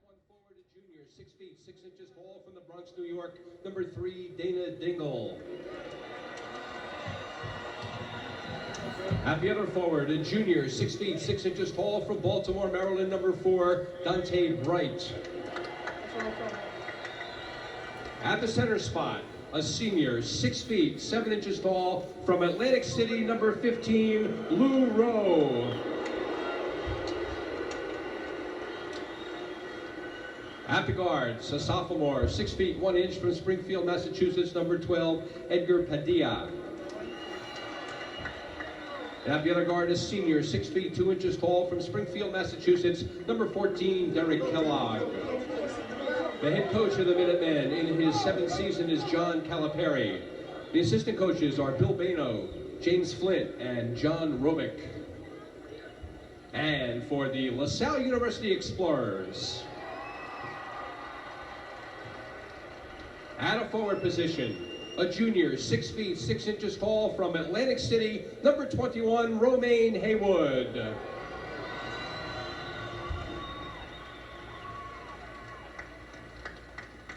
one forward, a junior, 6 feet 6 inches tall from the Bronx, New York, number 3, Dana Dingle. At the other forward, a junior, 6 feet 6 inches tall from Baltimore, Maryland, number 4, Dante Bright. At the center spot, a senior, 6 feet 7 inches tall from Atlantic City, number 15, Lou Rowe. At the guards, a sophomore, 6 feet 1 inch from Springfield, Massachusetts, number 12, Edgar Padilla. At the other guard, a senior, 6 feet 2 inches tall from Springfield, Massachusetts, number 14, Derek Kellogg. The head coach of the Minutemen in his 7th season is John Calipari. The assistant coaches are Bill Bano, James Flint, and John Robick. And for the LaSalle University Explorers, at a forward position, a junior, 6 feet 6 inches tall from Atlantic City, number 21, Romaine Haywood.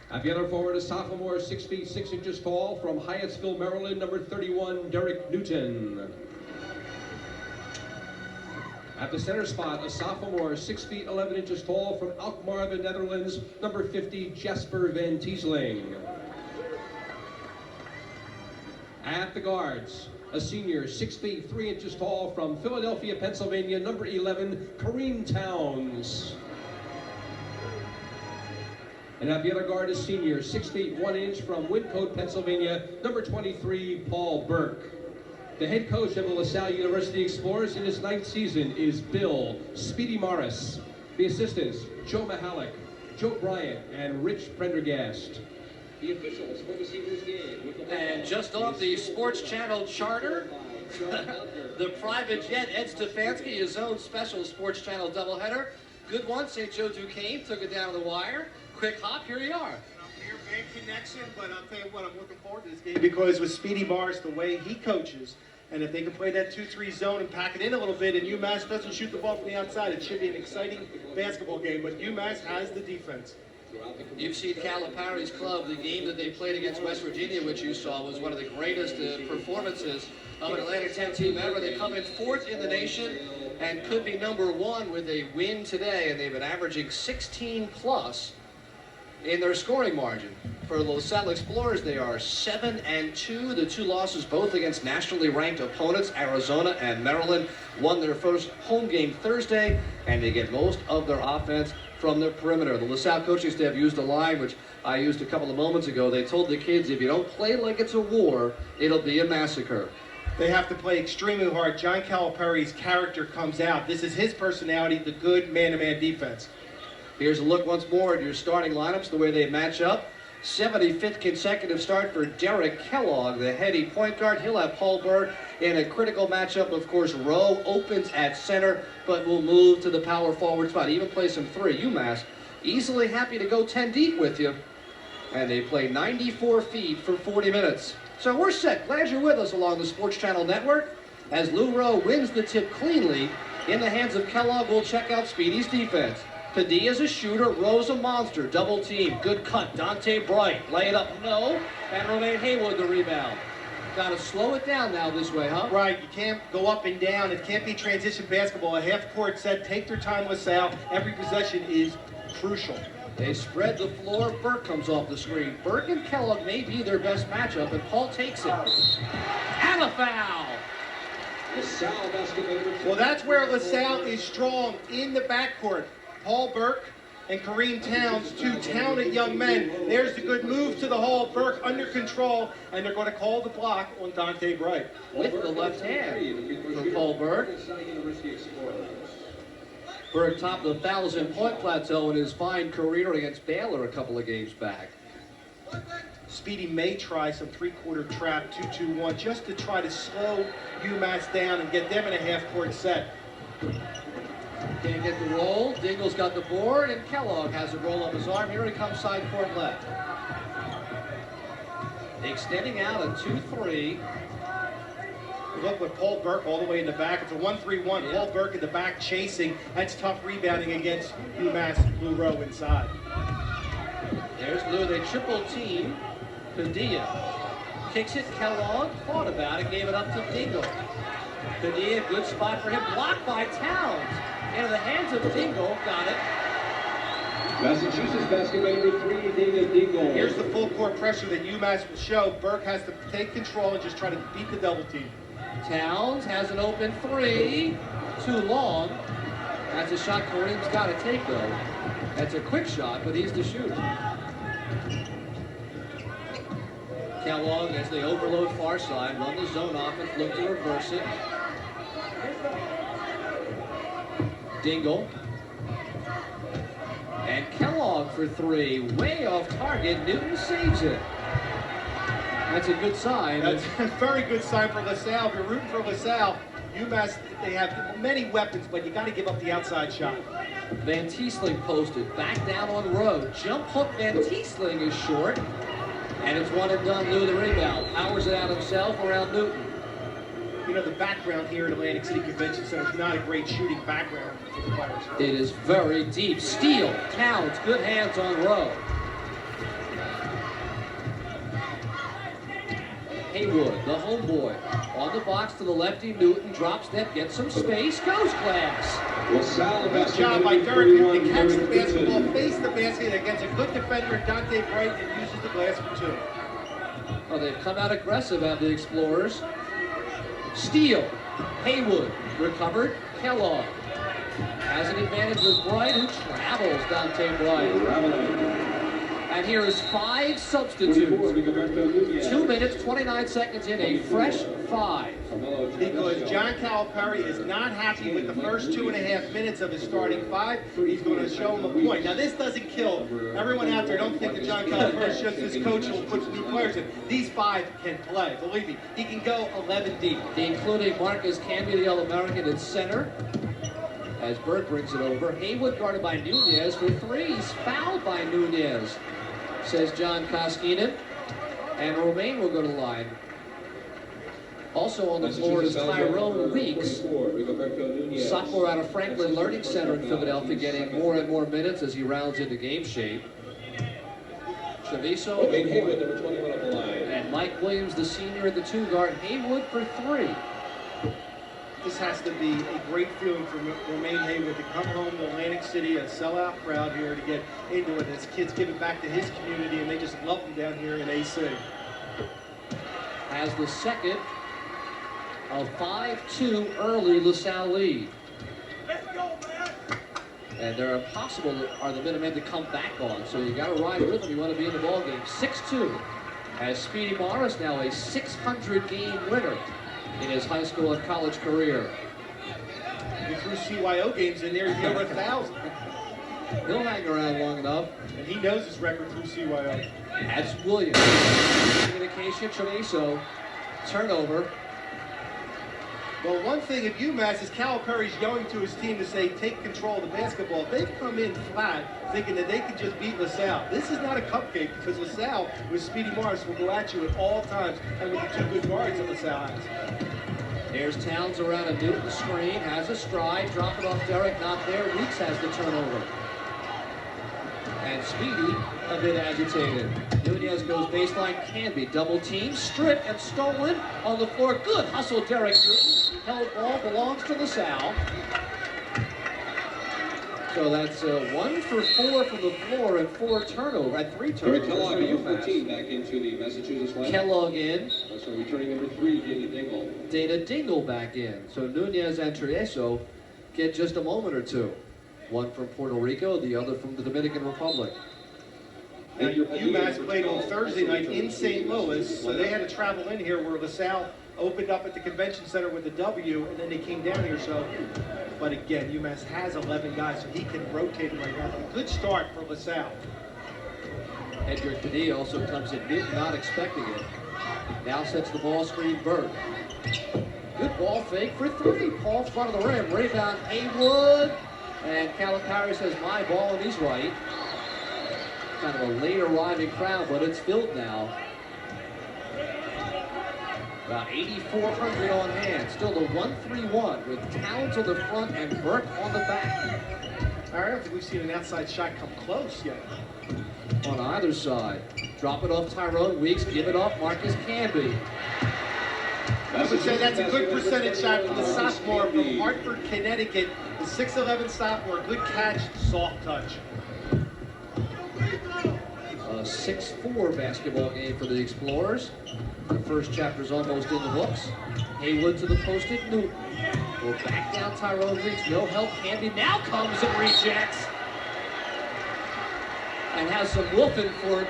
At the other forward, a sophomore, 6 feet 6 inches tall from Hyattsville, Maryland, number 31, Derek Newton. At the center spot, a sophomore, 6 feet 11 inches tall from Alkmaar, the Netherlands, number 50, Jasper Van Tiesling. At the guards, a senior, 6 feet 3 inches tall from Philadelphia, Pennsylvania, number 11, Kareem Towns. And at the other guard, a senior, 6 feet 1 inch from Wyncote, Pennsylvania, number 23, Paul Burke. The head coach of the LaSalle University Explorers in his 9th season is Bill Speedy Morris. The assistants, Joe Mahalik, Joe Bryant, and Rich Prendergast. The officials for this evening's game. And just off the Sports Channel charter, the private jet, Ed Stefanski, his own special Sports Channel doubleheader. Good one, St. Joe Duquesne took it down the wire. Quick hop, here you are. I'm here, big connection, but I'll tell you what, I'm looking forward to this game because with Speedy Morris, the way he coaches, and if they can play that 2-3 zone and pack it in a little bit, and UMass doesn't shoot the ball from the outside, it should be an exciting basketball game, but UMass has the defense. You've seen Calipari's club. The game that they played against West Virginia, which you saw, was one of the greatest performances of an Atlantic 10 team ever. They come in 4th in the nation and could be number 1 with a win today, and they've been averaging 16 plus in their scoring margin. For the LaSalle Explorers, they are 7-2. The 2 losses, both against nationally ranked opponents, Arizona and Maryland, won their first home game Thursday, and they get most of their offense from their perimeter. The LaSalle coaching staff used a line which I used a couple of moments ago. They told the kids, if you don't play like it's a war, it'll be a massacre. They have to play extremely hard. John Calipari's character comes out. This is his personality, the good man-to-man defense. Here's a look once more at your starting lineups, the way they match up. 75th consecutive start for Derek Kellogg, the heady point guard. He'll have Paul Burke in a critical matchup. Of course, Rowe opens at center, but will move to the power forward spot. Even play some 3. UMass easily happy to go 10 deep with you. And they play 94 feet for 40 minutes. So we're set. Glad you're with us along the Sports Channel Network. As Lou Rowe wins the tip cleanly in the hands of Kellogg, we'll check out Speedy's defense. Padilla's a shooter, Rowe's a monster, double team, good cut, Dante Bright, lay it up, no, and Romaine Haywood the rebound. Got to slow it down now this way, huh? Right, you can't go up and down, it can't be transition basketball, a half-court set, take their time with Salle, every possession is crucial. They spread the floor, Burke comes off the screen. Burke and Kellogg may be their best matchup, and Paul takes it. And a foul! Well, that's where LaSalle is strong, in the backcourt. Paul Burke and Kareem Towns, 2 talented young men. There's the good move to the hole. Burke under control, and they're going to call the block on Dante Bright. With the left hand for Paul Burke. Burke topped the 1,000-point plateau in his fine career against Baylor a couple of games back. Speedy may try some 3-quarter trap, 2-2-1, just to try to slow UMass down and get them in a half-court set. Can't get the roll. Dingle's got the board, and Kellogg has a roll up his arm. Here he comes side court left. Extending out a 2-3. look with Paul Burke all the way in the back. It's a 1-3-1. Yeah. Paul Burke in the back chasing. That's tough rebounding against UMass Blue Row inside. There's Lou. They triple team Padilla. Kicks it. Kellogg thought about it. Gave it up to Dingle. Padilla, good spot for him. Blocked by Towns. Into the hands of Dingle. Got it. Massachusetts basketball number 3, Dana Dingle. Here's the full court pressure that UMass will show. Burke has to take control and just try to beat the double team. Towns has an open three. Too long. That's a shot Kareem's got to take, though. That's a quick shot, but he's to shoot. Kellogg, as they overload far side, run the zone offense, look to reverse it. Dingle. And Kellogg for three, way off target. Newton saves it. That's a good sign. That's a very good sign for LaSalle. If you're rooting for LaSalle, UMass, they have many weapons, but you got to give up the outside shot. Van Tiesling posted, back down on road. Jump hook Van Tiesling is short. And it's one and done. Lou the rebound. Powers it out himself around Newton. You know, the background here at Atlantic City Convention Center is not a great shooting background for the players. It is very deep. Steal. Towns. Good hands on Rowe. Haywood, the homeboy. On the box to the lefty. Newton drop step. Gets some space. Goes glass. LaSalle Good job by Derek Newton to catch the basketball, face the basket against a good defender, Dante Bright, and uses the glass for two. Oh, they've come out aggressive out the Explorers. Steal. Haywood. Recovered. Kellogg. Has an advantage with Bright, who travels Dante Bright. And here is 5 substitutes. 2 minutes, 29 seconds in, a fresh 5. Because John Calipari is not happy with the first 2.5 minutes of his starting 5. He's going to show him a point. Now, this doesn't kill everyone out there. Don't think that John Calipari is just his coach who will put new players in. These 5 can play. Believe me, he can go 11 deep. Including Marcus Camby, the All-American at center. As Burke brings it over. Haywood guarded by Nunez for 3. He's fouled by Nunez, says John Koskinen. And Romaine will go to the line. Also on the floor is Tyrone Weeks, sophomore out of Franklin Learning Center in Philadelphia, getting more and more minutes as he rounds into game shape. Chaviso Haywood, number 21 on the line. and Mike Williams, the senior at the 2 guard. Haywood for 3. This has to be a great feeling for Romaine Haywood to come home to Atlantic City, a sellout crowd here, to get into it. His kids giving back to his community, and they just love him down here in AC. Has the second of 5-2 early LaSalle lead. And they're impossible are the Minutemen to come back on, so you got to ride with them. You want to be in the ball game. 6-2 as Speedy Morris, now a 600 game winner in his high school and college career. He threw CYO games in there, he's over 1,000. He'll hang around long enough. And he knows his record through CYO. That's Williams. Communication, Treviso. Turnover. Well, one thing at UMass is Calipari's yelling to his team to say, take control of the basketball. They've come in flat, thinking that they could just beat LaSalle. This is not a cupcake, because LaSalle, with Speedy Morris, will go at you at all times, and with the 2 good guards that LaSalle has. There's Towns around a Newton screen, has a stride, drop it off Derek, not there. Weeks has the turnover. And Speedy a bit agitated. Nunez goes baseline, Canby, double team, strip and stolen on the floor. Good hustle, Derek Newton. Held ball belongs to LaSalle. So that's 1 for 4 from the floor and 4 turnovers, and 3 turnovers. Kellogg, number 14, back into the Massachusetts lineup. Kellogg in. So returning number 3, Dana Dingle. Dana Dingle back in. So Nunez and Treviso get just a moment or 2. One from Puerto Rico, the other from the Dominican Republic. Now, UMass played on Thursday night in St. Louis, so they had to travel in here where LaSalle opened up at the convention center with a W, and then they came down here. So, but again, UMass has 11 guys, so he can rotate them right now. A good start for LaSalle. Edgar Padilla also comes in, not expecting it. Now sets the ball screen, Burke. Good ball fake for 3. Paul front of the rim, rebound Haywood. And Calipari says, my ball, and he's right. Kind of a late arriving crowd, but it's filled now. About 8,400 on hand. Still the 1-3-1 with Towns on the front and Burke on the back. I don't think we've seen an outside shot come close yet. On either side. Drop it off Tyrone Weeks. Give it off Marcus Canby. I would say that's a good percentage shot from the sophomore from Hartford, Connecticut. The 6'11" sophomore. Good catch, soft touch. A 6-4 basketball game for the Explorers. The first chapter's almost in the books. Haywood to the post at Newton. Will back down Tyrone Weeks. No help. Canby now comes and rejects. And has some wolfing for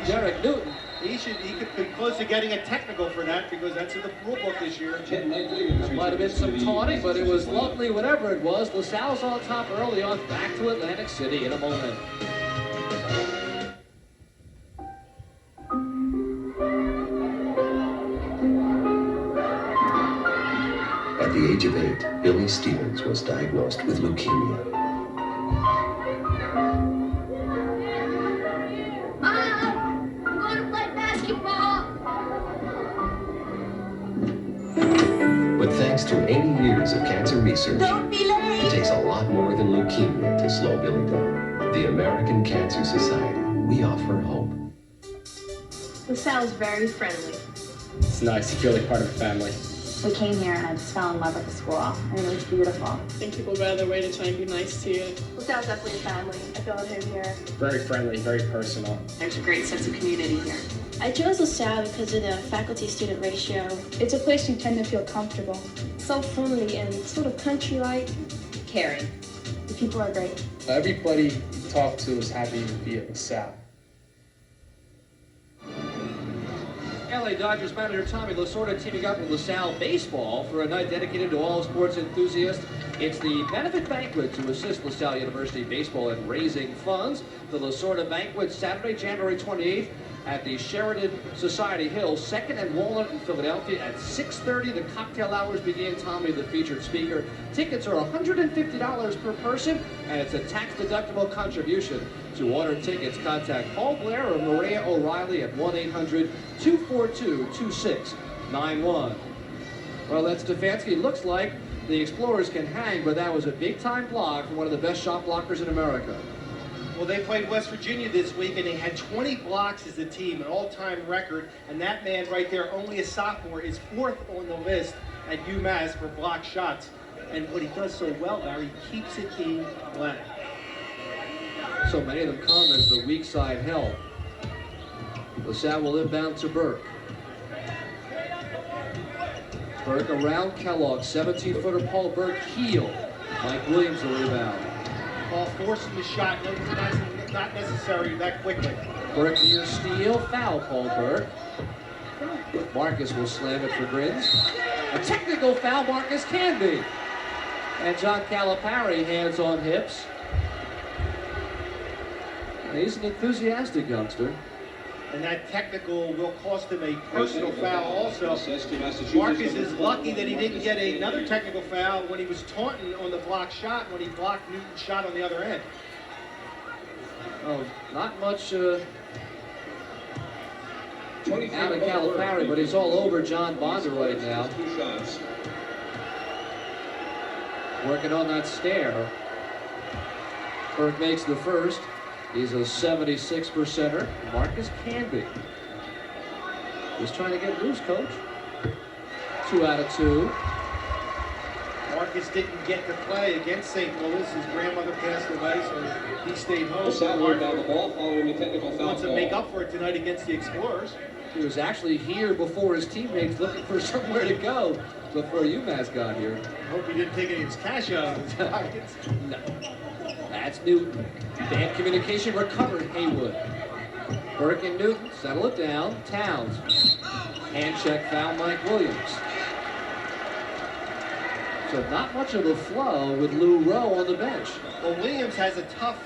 Derek Newton. He could be close to getting a technical for that because that's in the rule book this year. There might have been some taunting, but it was lovely, whatever it was. LaSalle's on top early on. Back to Atlantic City in a moment. At the age of 8, Billy Stevens was diagnosed with leukemia. But thanks to 80 years of cancer research, it takes a lot more than leukemia to slow Billy down. The American Cancer Society, we offer hope. LaSalle is very friendly. It's nice to feel like part of a family. We came here and I just fell in love with the school. I mean, it was beautiful. I think people go out of their way to try and be nice to you. LaSalle's definitely a family. I feel at home here. Very friendly, very personal. There's a great sense of community here. I chose LaSalle because of the faculty-student ratio. It's a place you tend to feel comfortable. So friendly and sort of country-like. Caring. The people are great. Everybody you talk to is happy to be at LaSalle. LA Dodgers manager Tommy Lasorda teaming up with LaSalle Baseball for a night dedicated to all sports enthusiasts. It's the benefit banquet to assist LaSalle University Baseball in raising funds. The Lasorda Banquet, Saturday, January 28th at the Sheridan Society Hill, 2nd and Walnut in Philadelphia at 6:30. The cocktail hours begin. Tommy, the featured speaker. Tickets are $150 per person, and it's a tax-deductible contribution. To order tickets, contact Paul Blair or Maria O'Reilly at 1-800-242-2691. Well, that's Stefanski. Looks like the Explorers can hang, but that was a big-time block from one of the best shot blockers in America. Well, they played West Virginia this week, and they had 20 blocks as a team, an all-time record. And that man right there, only a sophomore, is 4th on the list at UMass for block shots. And what he does so well, Larry, he keeps it in play. So many of them come as the weak side help. LaSalle will inbound to Burke. Burke around Kellogg, 17-footer Paul Burke, heel. Mike Williams will rebound. Paul forcing the shot, not necessary that quickly. Burke near steal, foul Paul Burke. Marcus will slam it for Grins. A technical foul, Marcus Canby. And John Calipari, hands on hips. He's an enthusiastic youngster. And that technical will cost him a personal foul also. Marcus is lucky that he didn't get another technical foul when he was taunting on the block shot, when he blocked Newton's shot on the other end. Oh, not much out of Calipari, but he's all over John Bonder right now. Working on that stare. Burke makes the first. He's a 76%er. Marcus Canby. He's trying to get loose, coach. 2 out of 2. Marcus didn't get to play against St. Louis. His grandmother passed away, so he stayed home. Down the ball following the technical foul. Wants to make up for it tonight against the Explorers. He was actually here before his teammates, looking for somewhere to go before UMass got here. I hope he didn't take any of his cash out of his pockets. No. That's Newton. Bad communication recovered. Haywood. Burke and Newton settle it down. Towns. Hand check foul Mike Williams. So not much of a flow with Lou Rowe on the bench. Well, Williams has a tough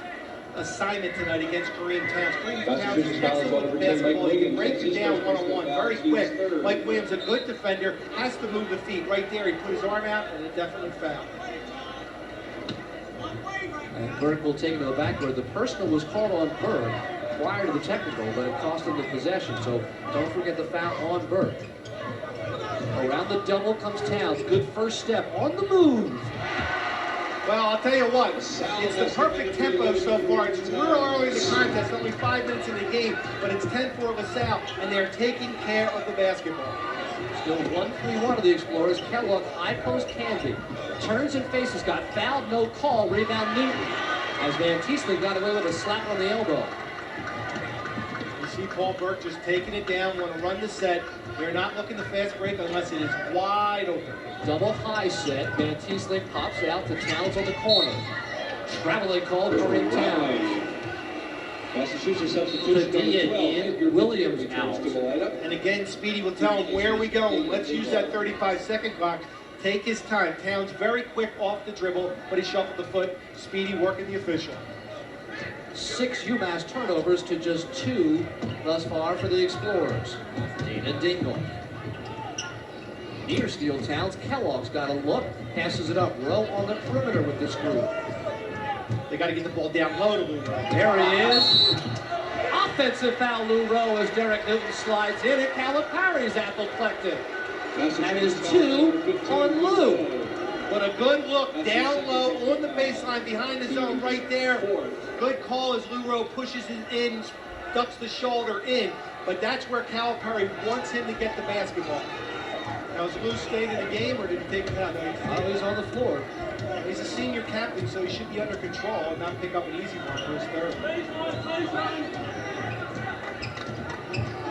assignment tonight against Kareem Towns. Kareem Towns is excellent with basketball. He can break you down one-on-one very quick. Mike Williams, a good defender, has to move the feet. Right there, he put his arm out, and it definitely fouled. And Burke will take it to the backboard. The personal was called on Burke prior to the technical, but it cost him the possession. So don't forget the foul on Burke. Around the double comes Towns. Good first step on the move. Well, I'll tell you what, it's the perfect tempo so far. It's real early in the contest, only 5 minutes in the game, but it's 10-4 LaSalle, and they're taking care of the basketball. Still 1-3-1 of the Explorers. Kellogg, high post Canby. Turns and faces, got fouled, no call. Rebound Newton. As Van Tiesling got away with a slap on the elbow. You see Paul Burke just taking it down, want to run the set. They're not looking to fast break unless it is wide open. Double high set. Van Tiesling pops out to Towns on the corner. Traveling call Kareem Towns. Massachusetts substitution in, Williams out. And again, Speedy will tell him, where are we going? Let's use that 35-second clock. Take his time. Towns very quick off the dribble, but he shuffled the foot. Speedy working the official. 6 UMass turnovers to just 2 thus far for the Explorers. Dana Dingle. Near steal Towns. Kellogg's got a look. Passes it up. Rowe on the perimeter with this group. They got to get the ball down low to Lou Rowe. There he is. Offensive foul, Lou Rowe, as Derek Newton slides in, and Calipari's apoplectic. That is 2 on Lou. But a good look down low on the baseline behind the zone right there. Good call as Lou Rowe pushes it in, ducks the shoulder in. But that's where Calipari wants him to get the basketball. Now, is Lou staying in the game, or did he take him out? Oh, he's on the floor. He's a senior captain, so he should be under control and not pick up an easy one for his third.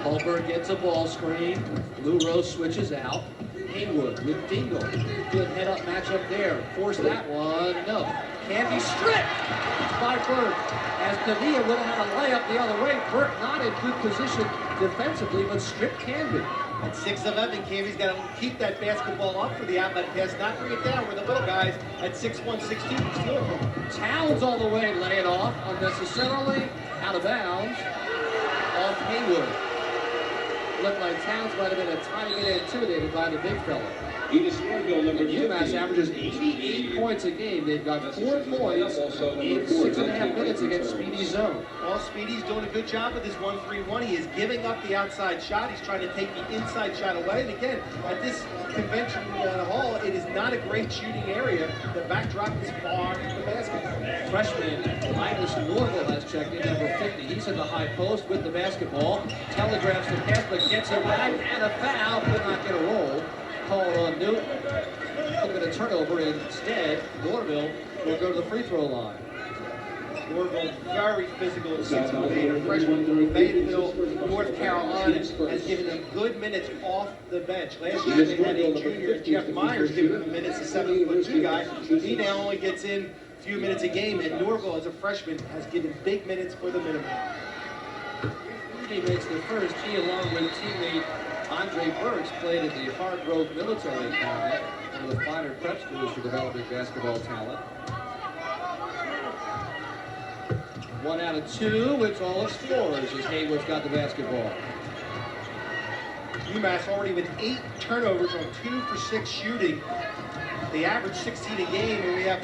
Holberg gets a ball screen. Lou Rowe switches out. Haywood with Dingle. Good head-up matchup there. Force that one. No. Canby stripped by Burke. As Padilla would have had a layup the other way. Burke not in good position defensively, but stripped Canby. At 6'11", Canby's got to keep that basketball up for the outlet pass, not bring it down where the little guys at 6'1", 6'2" can steal it from him. Towns all the way, lay it off unnecessarily, out of bounds, off Haywood. Looked like Towns might have been a tiny bit intimidated by the big fella. And UMass averages 88 points a game. They've got 4 points in 6.5 minutes against Speedy's zone. Well, Speedy's doing a good job with his 1-3-1. He is giving up the outside shot. He's trying to take the inside shot away. And again, at this convention hall, it is not a great shooting area. The backdrop is far from the basket. Freshman Linus Norville has checked in, number 50. He's in the high post with the basketball. Telegraphs the pass, but gets it back, and a foul. Could not get a roll. Called on Newton. Look at a turnover instead. Norville will go to the free throw line. Norville, very physical at 6'8", a freshman from Fayetteville, North Carolina, has given them good minutes off the bench. Last year they had a junior, Jeff Myers, giving them minutes, a 7'2" guy. He now only gets in a few minutes a game, and Norville, as a freshman, has given big minutes for the Minutemen. He makes the first. He, along with teammate Andre Burks, played at the Hargrove Military Academy, one of the finer prep schools for developing basketball talent. 1 out of 2, it's all Explorers as Haywood's got the basketball. UMass already with 8 turnovers on 2 for 6 shooting. They average 16 a game, and we have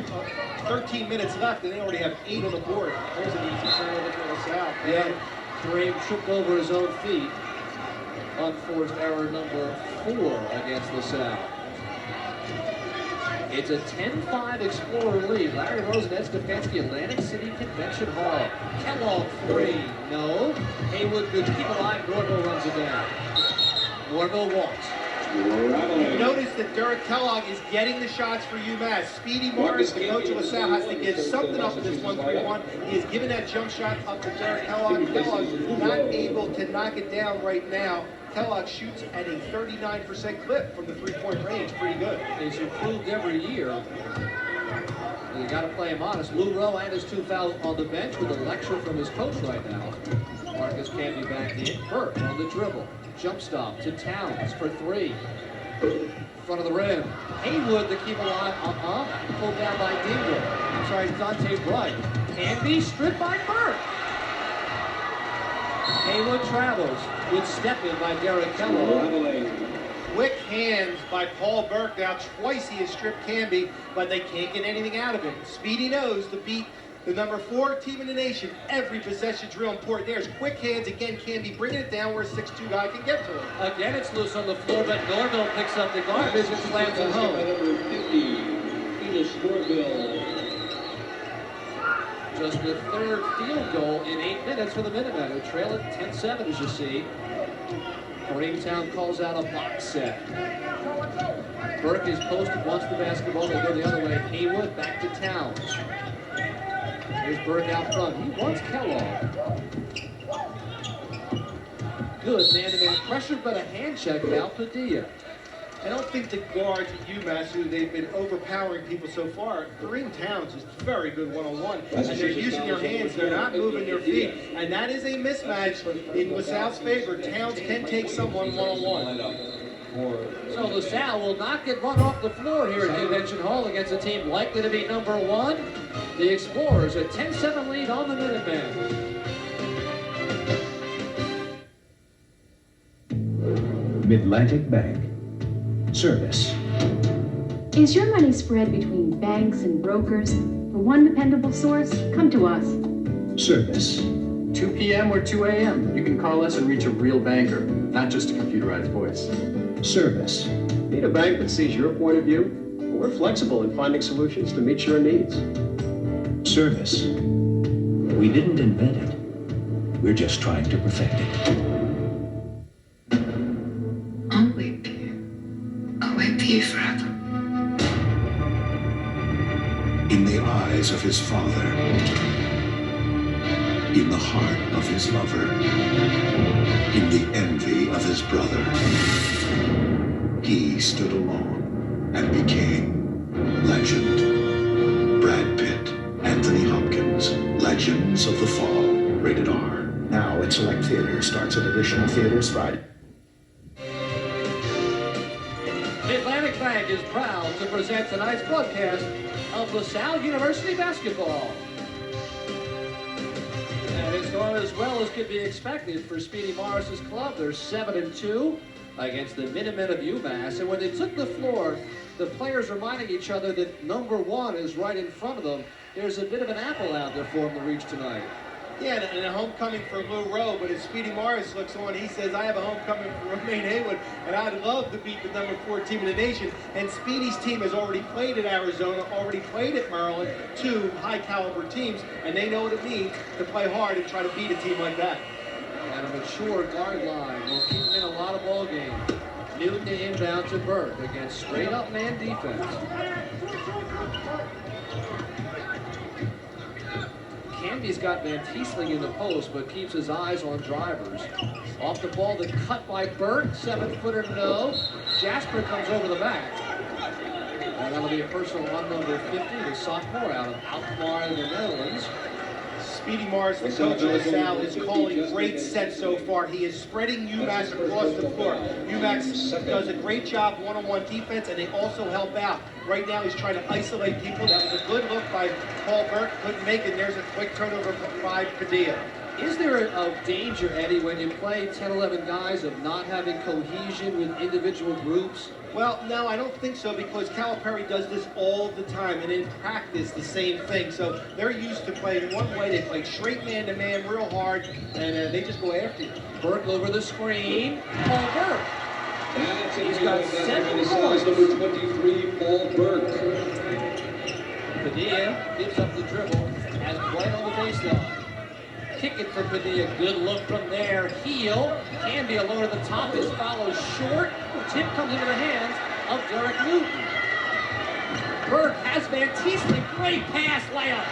13 minutes left, and they already have 8 on the board. There's an easy turnover for LaSalle. Yeah, Kareem tripped over his own feet. Unforced error number 4 against LaSalle. It's a 10-5 Explorer lead. Larry Rosen, Ed Stefanski, Atlantic City Convention Hall. Kellogg 3, no. Haywood could keep alive. Norville runs it down. Norville walks. You notice that Derek Kellogg is getting the shots for UMass. Speedy Morris, the coach of LaSalle, has to give something up in this 1-3-1. He is giving that jump shot up to Derek Kellogg. Kellogg not able to knock it down right now. Kellogg shoots at a 39% clip from the three-point range. Pretty good. He's improved every year. You got to play him honest. Lou Rowe and his 2 fouls on the bench with a lecture from his coach right now. Marcus Canby back in. Burke on the dribble. Jump stop to Towns for 3. Front of the rim. Haywood to keep alive. Pulled down by Dingle. I'm sorry, Dante Bright. Canby stripped by Burke. Haywood travels. Good step in by Derek Kellogg. Quick hands by Paul Burke. Now twice he has stripped Canby, but they can't get anything out of it. Speedy knows to beat The number 4 team in the nation. Every possession drill important. There's quick hands. Again, Canby bringing it down where a 6'2" guy can get to it. Again, it's loose on the floor, but Norville picks up the garbage and slams it home. Number 50, Enos Norville. Just the third field goal in 8 minutes for the Minutemen, who trail it 10-7, as you see. Greentown calls out a box set. Burke is posted, wants the basketball. They go the other way. Haywood back to Towns. Here's Burke out front. He wants Kellogg. Good man-to-man pressure, but a hand check now, Padilla. I don't think the guards at UMass, who they've been overpowering people so far, Kareem Towns is very good one-on-one. And they're using their hands, they're not moving their feet. And that is a mismatch in LaSalle's favor. Towns can take someone one-on-one. So LaSalle will not get run off the floor here at Convention Hall against a team likely to be number 1. The Explorers, a 10-7 lead on the Minutemen. Mid-Atlantic Bank. Service. Is your money spread between banks and brokers? For one dependable source, come to us. Service. 2 p.m. or 2 a.m. You can call us and reach a real banker, not just a computerized voice. Service. Need a bank that sees your point of view? We're flexible in finding solutions to meet your needs. Service. We didn't invent it. We're just trying to perfect it. I'll wait for you forever. In the eyes of his father, in the heart of his lover, in the envy of his brother, he stood alone and became legend. Brad Pitt, Anthony Hopkins, Legends of the Fall, rated R. Now in select theaters, starts at additional theaters Friday. Mid-Atlantic Bank is proud to present tonight's broadcast of LaSalle University basketball. And it's going as well as could be expected for Speedy Morris's club. They're 7-2 against the Minutemen of UMass. And when they took the floor, the players reminding each other that number 1 is right in front of them. There's a bit of an apple out there for them to reach tonight. Yeah, and a homecoming for Lou Rowe, but as Speedy Morris looks on, he says, I have a homecoming for Romaine Haywood, and I'd love to beat the number 4 team in the nation. And Speedy's team has already played at Arizona, already played at Maryland, 2 high-caliber teams, and they know what it means to play hard and try to beat a team like that. And a mature guard line will keep them in a lot of ball games. Newton to inbound to Burke against straight-up man defense. Canby's got Van Tiesling in the post, but keeps his eyes on drivers. Off the ball, the cut by Burke, 7-footer no. Jasper comes over the back. And that'll be a personal on number 50, the sophomore out of Alkmaar in the Netherlands. Speedy Morris, the coach of LaSalle, is calling great sets so far. He is spreading UMass across the floor. UMass does a great job one-on-one defense, and they also help out. Right now, he's trying to isolate people. That was a good look by Paul Burke. Couldn't make it. There's a quick turnover by Padilla. Is there a danger, Eddie, when you play 10, 11 guys of not having cohesion with individual groups? Well, no, I don't think so, because Calipari does this all the time, and in practice, the same thing. So they're used to playing one way. They play straight man-to-man real hard, and they just go after you. Burke over the screen. Paul Burke. He's got 7 points. Number 23, Paul Burke. Padilla gives up the dribble, has right on the baseline. Kick it for Padilla. Good look from there. Heel. Canby alone at the top. His follow short. Tip comes into the hands of Derek Newton. Burke has Van Tiesling. Great pass layup.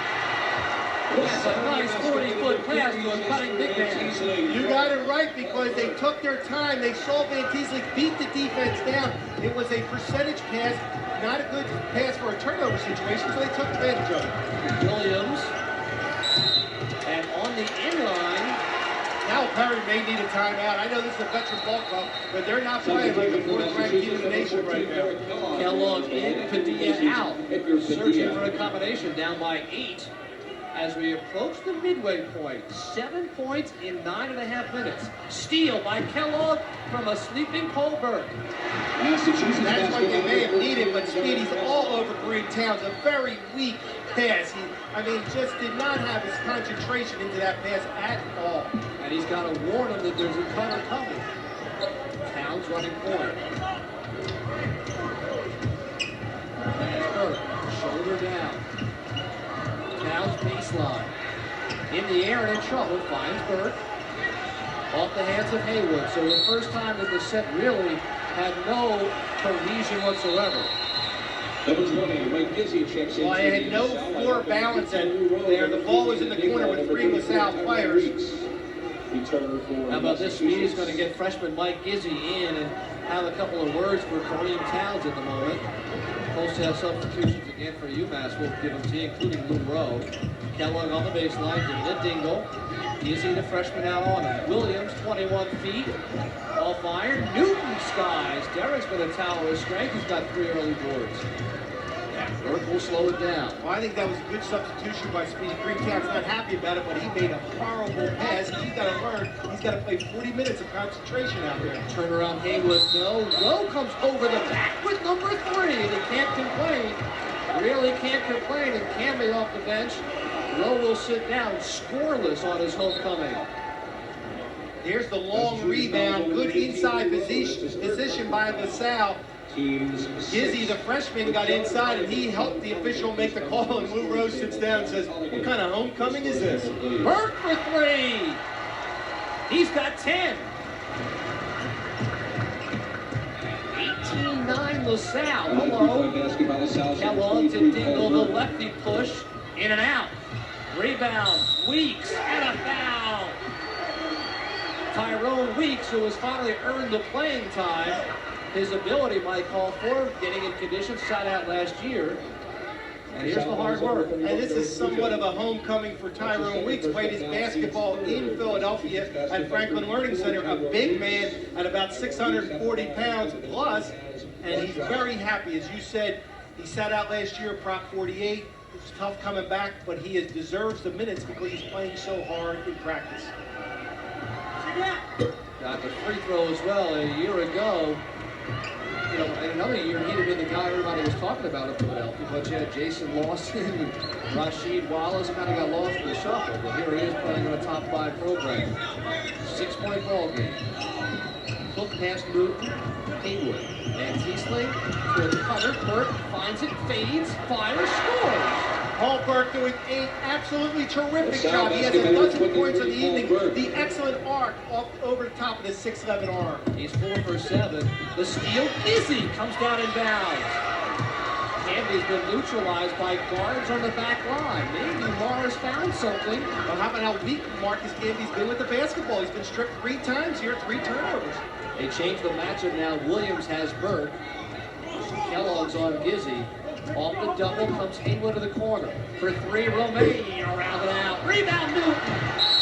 That's a nice 40-foot pass to a cutting big man. You got it right, because they took their time. They saw Van Tiesling beat the defense down. It was a percentage pass, not a good pass for a turnover situation, so they took advantage of it. Williams. And on the inline, Calipari may need a timeout. I know this is a veteran ball club, but they're not playing like the 4th-ranked team in the nation right now. Kellogg in, Padilla out. Searching for a combination, down by 8. As we approach the midway point, 7 points in 9.5 minutes. Steal by Kellogg from a sleeping Paul Burke. That's what they may have needed, but Speedy's all over Green Towns. A very weak pass. I mean, just did not have his concentration into that pass at all. And he's got to warn him that there's a cutter coming. Towns running point. Burke, shoulder down. Towns baseline. In the air and in trouble, finds Burke. Off the hands of Haywood. So the first time that the set really had no cohesion whatsoever. Number 20, Mike Gizzy checks in. Well, I had no floor balance there. The ball was in the corner with 3 LaSalle players. How about this? Speedy's going to get freshman Mike Gizzy in and have a couple of words for Kareem Towns at the moment. Supposed to have substitutions again for UMass. We'll give them to you, including Lou Rowe. Kellogg on the baseline, giving it Dingle. Gizzy, the freshman, out on him. Williams, 21 feet. All fired. Newton skies. Derek's going to tower his strength. He's got 3 early boards. Burke will slow it down. Well, I think that was a good substitution by Speedy. Greencap's not happy about it, but he made a horrible pass. He's got to learn. He's got to play 40 minutes of concentration out there. Turn around Haywood. No. Rowe comes over the back with number 3, and he can't complain. Really can't complain. And Camby off the bench. Rowe will sit down scoreless on his homecoming. Here's the long rebound. Good inside position by LaSalle. Gizzy, the freshman, got inside and he helped the official make the call, and Lou Rose sits down and says, what kind of homecoming is this? Burke for 3. He's got 10. 18-9 LaSalle. Hello. Kellogg to Dingle, the lefty push. In and out. Rebound. Weeks and a foul. Tyrone Weeks, who has finally earned the playing time. His ability might call for getting in condition, sat out last year. And here's the hard work. And this is somewhat of a homecoming for Tyrone Weeks. Played his basketball in Philadelphia at Franklin Learning Center. A big man at about 640 pounds plus. And he's very happy. As you said, he sat out last year, Prop 48. It was tough coming back, but he deserves the minutes because he's playing so hard in practice. Got the free throw as well a year ago. You know, in another year, he'd have been the guy everybody was talking about in Philadelphia. But you had Jason Lawson and Rasheed Wallace kind of got lost in the shuffle. But here he is playing in a top 5 program. 6-point ball game. Hook past Newton, Haywood. And Teesling to a cutter. Burke finds it, fades, fires, scores. Paul Burke doing an absolutely terrific job. He has a dozen points in the evening. The excellent arc over the top of the 6'11" arm. He's 4 for 7. The steal, Gizzy comes down in bounds. Camby's been neutralized by guards on the back line. Maybe Morris found something. Well, how about how weak Marcus Camby's been with the basketball? He's been stripped 3 times here, 3 turnovers. They changed the matchup now. Williams has Burke. Kellogg's on Gizzy. Off the double comes Haywood to the corner. For 3, Romaine around and out. Rebound Newton.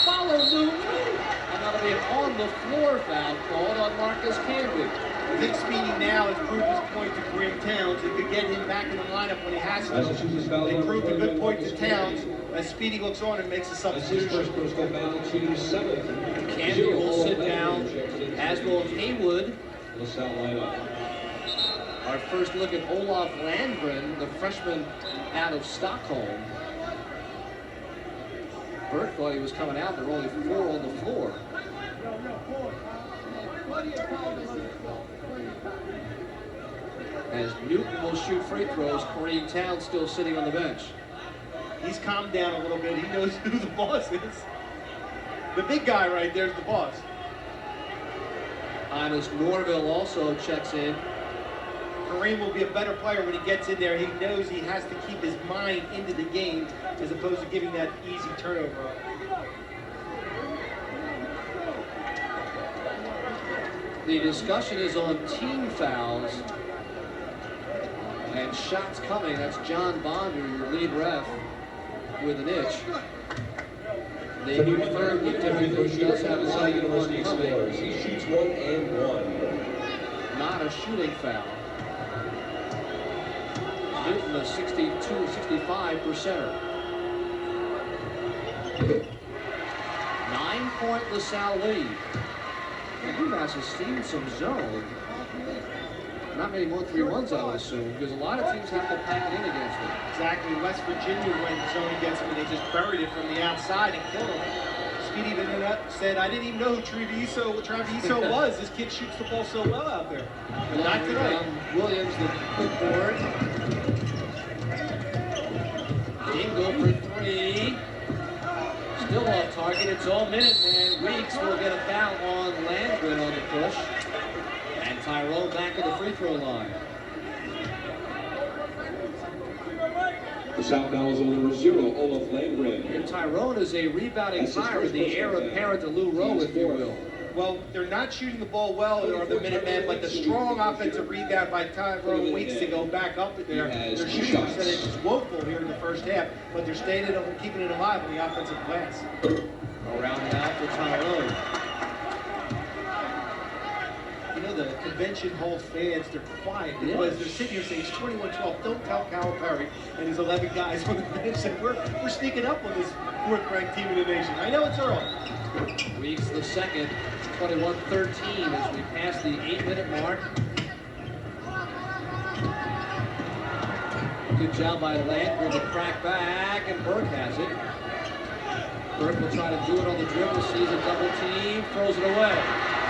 Follow Newton. And that'll be an on-the-floor foul called on Marcus Camby. I think Speedy now has proved his point to Kareem Towns. It could get him back in the lineup when he has to. They proved a good point to Towns as Speedy looks on and makes a substitution. Camby will sit down, as will Haywood. Our first look at Olaf Landgren, the freshman out of Stockholm. Burke thought he was coming out. There were only 4 on the floor. As Newton will shoot free throws, Kareem Towns still sitting on the bench. He's calmed down a little bit. He knows who the boss is. The big guy right there is the boss. Ines Norville also checks in. Kareem will be a better player when he gets in there. He knows he has to keep his mind into the game as opposed to giving that easy turnover up. The discussion is on team fouls and shots coming. That's John Bonder, your lead ref, with an itch. They confirmed that Timothy does have a second one coming. He shoots 1 and 1. Not a shooting foul. Newton, a 65%. 9-point LaSalle lead. And UMass has seen some zone. not many more 3-1s, I would assume, because a lot of teams have to pack it in against them. Exactly. West Virginia went zone against him, and they just buried it from the outside and killed him. Speedy even said, I didn't even know who Treviso was. This kid shoots the ball so well out there. But not tonight. Williams, the quick board. Dingle for 3. Still off target. It's all Minuteman. Weeks will get a foul on Landgren on the push. And Tyrone back at the free throw line. The shot now is on number 0, Olaf Landgren. And Tyrone is a rebounding fire, the heir apparent to Lou Rowe, if you will. Well, they're not shooting the ball well, or the Minutemen, but the strong offensive rebound by Tyrone Weeks to go back up there. Their shooting percentage is woeful here in the first half, but they're staying in, keeping it alive on the offensive glass. Around it out for Tyrone. You know, the convention hall fans, they're quiet because they're sitting here saying it's 21-12. Don't tell Calipari and his 11 guys on the bench that we're sneaking up on this 4th-ranked team in the nation. I know it's early. Weeks the second, 21-13 as we pass the 8-minute mark. Good job by Landgren to crack back, and Burke has it. Burke will try to do it on the dribble, sees a double team, throws it away.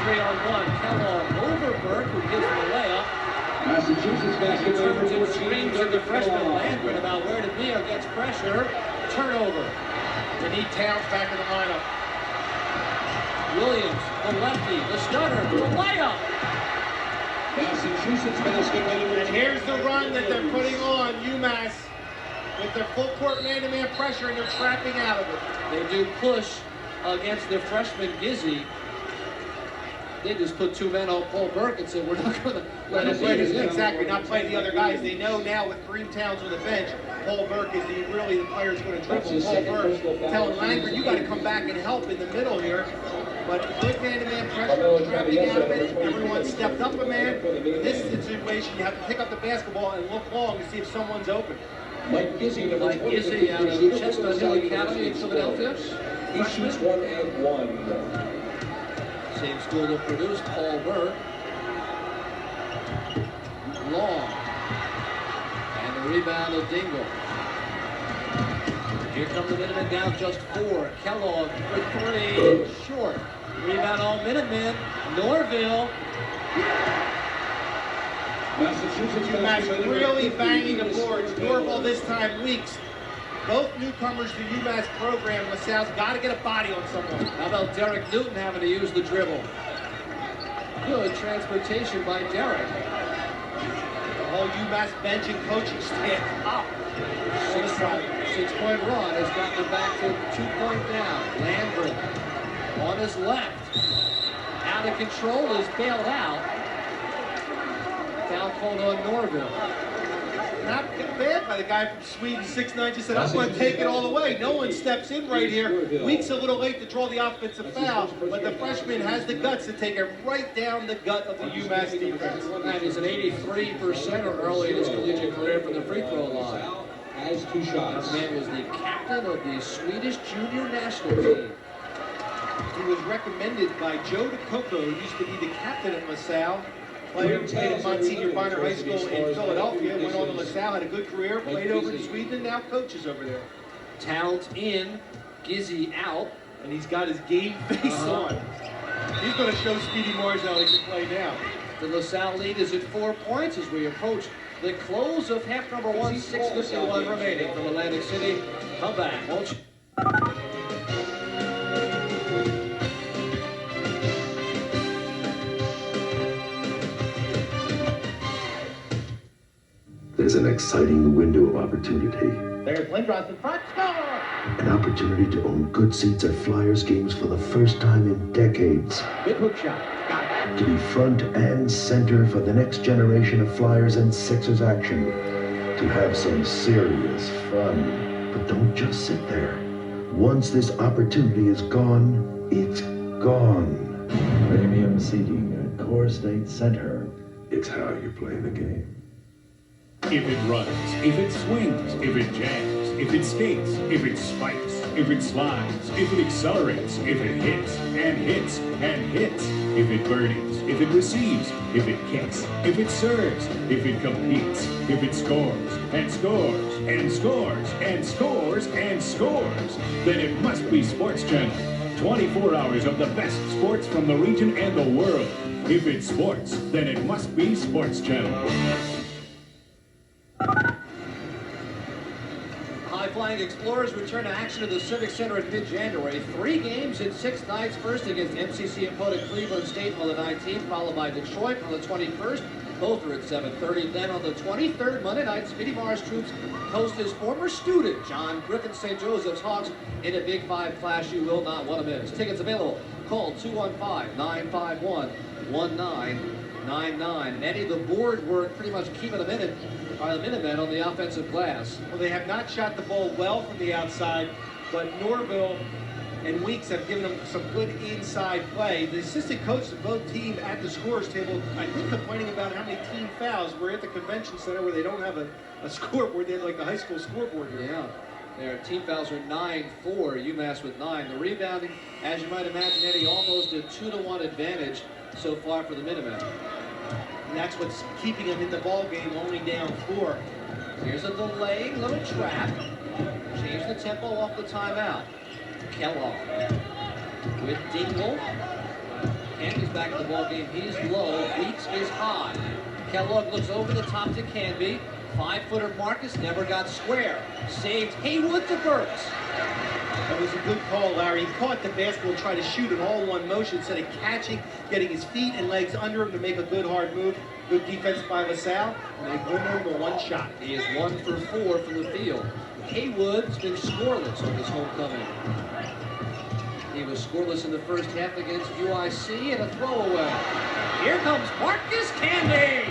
3-on-1, Kellogg over Burke, who gives him a layup. Massachusetts basketball turns and screams to the freshman Landgren about where to be or gets pressure. Turnover. They need Towns back in the lineup. Williams, the lefty, the stunner, the layup. Massachusetts basketball. And here's the run that they're putting on UMass with their full court man-to-man pressure, and they're trapping out of it. They do push against their freshman Gizzy. They just put 2 men on Paul Burke and said, we're not going to let him play this game. Exactly, not play the other guys. They know now with Kareem Towns on the bench, Paul Burke is the player who's going to dribble. Paul Burke telling Langford, you got to come back and help in the middle here. But good man-to-man pressure, trapping out of it. Everyone stepped up a man. In this situation, you have to pick up the basketball and look long to see if someone's open. Mike Gizzy out of Chestnut Hill Academy in Philadelphia. He shoots 1 and 1. Same school that produced Paul Burke. Long. And the rebound of Dingle. Here come the Minutemen down just 4. Kellogg for 3. Short. Rebound all Minutemen. Norville. Massachusetts UMass really banging the boards. Norville this time, Weeks. Both newcomers to UMass program. LaSalle's got to get a body on someone. How about Derek Newton having to use the dribble? Good transportation by Derek. The whole UMass bench and coaching staff up. 6-point run has gotten it back to 2-point down. Landgren on his left. Out of control, is bailed out. Foul called on Norville. Not bad by the guy from Sweden, 6'9", just said, I'm going to take it all the way. No one steps in right here. Weeks a little late to draw the offensive foul, but the freshman has the guts to take it right down the gut of the UMass defense. And he's an 83%er early in his collegiate career from the free throw line. Has 2 shots. This man was the captain of the Swedish junior national team. He was recommended by Joe DeCoco, who used to be the captain at LaSalle. Played at Monsignor Bonner High School in Philadelphia, went on to LaSalle, had a good career, played over in Sweden, and now coaches over there. Towns in, Gizzy out. And he's got his game face on. He's going to show Speedy Mars how he can play now. The LaSalle lead is at 4 points as we approach the close of half number 1, 6:51 remaining from Atlantic City. Come back, won't you? There's an exciting window of opportunity. There's Lindros in front, score! An opportunity to own good seats at Flyers games for the first time in decades. Big hook shot, got it. To be front and center for the next generation of Flyers and Sixers action. To have some serious fun. But don't just sit there. Once this opportunity is gone, it's gone. Premium seating at Core State Center. It's how you play the game. If it runs, if it swings, if it jams, if it skates, if it spikes, if it slides, if it accelerates, if it hits and hits and hits, if it birdies, if it receives, if it kicks, if it serves, if it competes, if it scores and scores and scores and scores and scores, then it must be Sports Channel. 24 hours of the best sports from the region and the world. If it's sports, then it must be Sports Channel. High-flying Explorers return to action at the Civic Center in mid-January. 3 games in 6 nights. First against MCC opponent Cleveland State on the 19th, followed by Detroit on the 21st. Both are at 7:30. Then on the 23rd, Monday night, Speedy Mars troops host his former student, John Griffin St. Joseph's Hawks, in a Big 5 clash you will not want to miss. Tickets available. Call 215-951-1999. And Eddie, the board work pretty much keeping them in it are the Minutemen on the offensive glass. Well, they have not shot the ball well from the outside, but Norville and Weeks have given them some good inside play. The assistant coach of both teams at the scorers table, I think, complaining about how many team fouls. We're at the convention center where they don't have a scoreboard. They have like a high school scoreboard here. Yeah. Their team fouls are 9-4, UMass with 9. The rebounding, as you might imagine, Eddie, almost a 2-to-1 advantage so far for the Minutemen. And that's what's keeping them in the ball game, only down 4. Here's a delaying little trap. Change the tempo off the timeout. Kellogg with Dingle. Canby's back in the ball game. He's low. Weeks is high. Kellogg looks over the top to Canby. 5-footer Marcus never got square. Saved Haywood to Burks. That was a good call, Larry. He caught the basketball, tried to shoot in all one motion instead of catching, getting his feet and legs under him to make a good hard move. Good defense by LaSalle, and they limit him to 1 shot. He is 1 for 4 from the field. Haywood's been scoreless on his homecoming. He was scoreless in the first half against UIC and a throwaway. Here comes Marcus Canby.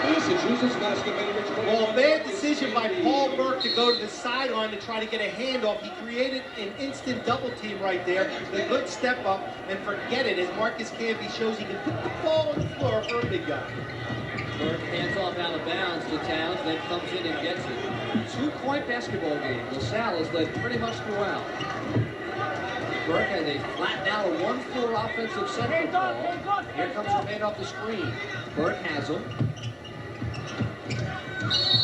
Massachusetts basketball. Well, a bad decision by Paul Burke to go to the sideline to try to get a handoff. He created an instant double team right there. A good step up and forget it as Marcus Canby shows he can put the ball on the floor for a big guy. Burke hands off out of bounds to Towns, then comes in and gets it. 2-point basketball game. LaSalle has led pretty much throughout. Burke has a flat now 1-4 offensive set ball. Here comes Romaine off the screen. Burke has him.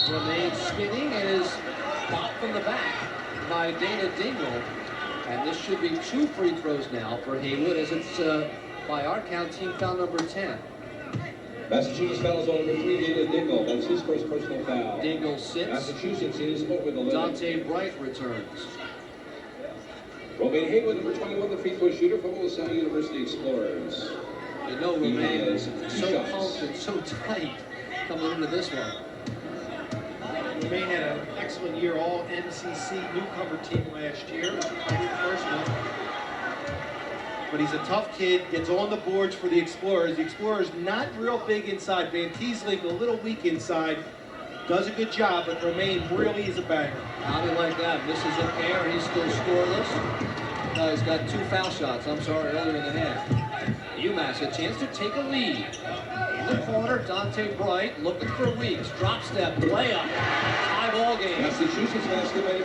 Romaine spinning and is popped from the back by Dana Dingle. And this should be 2 free throws now for Haywood as it's, by our count, team foul number 10. Massachusetts fouls on number 3, Dana Dingle. That's his first personal foul. Dingle sits. Massachusetts is over the limit. Dante Bright returns. Romaine Haywood, number 21, the free throw shooter from Salle University Explorers. You know Romaine is so shots. pumped and so tight coming into this one. Romaine had an excellent year, all MCC newcomer team last year. First one. But he's a tough kid, gets on the boards for the Explorers. The Explorers not real big inside. Van Teesling a little weak inside. Does a good job, but Romaine really is a banger. How do you like that? Misses a pair, he's still scoreless. No, he's got 2 foul shots, earlier in the half. UMass a chance to take a lead. In the corner, Dante Bright looking for Weeks. Drop step, layup. Tie ball game. Massachusetts basketball.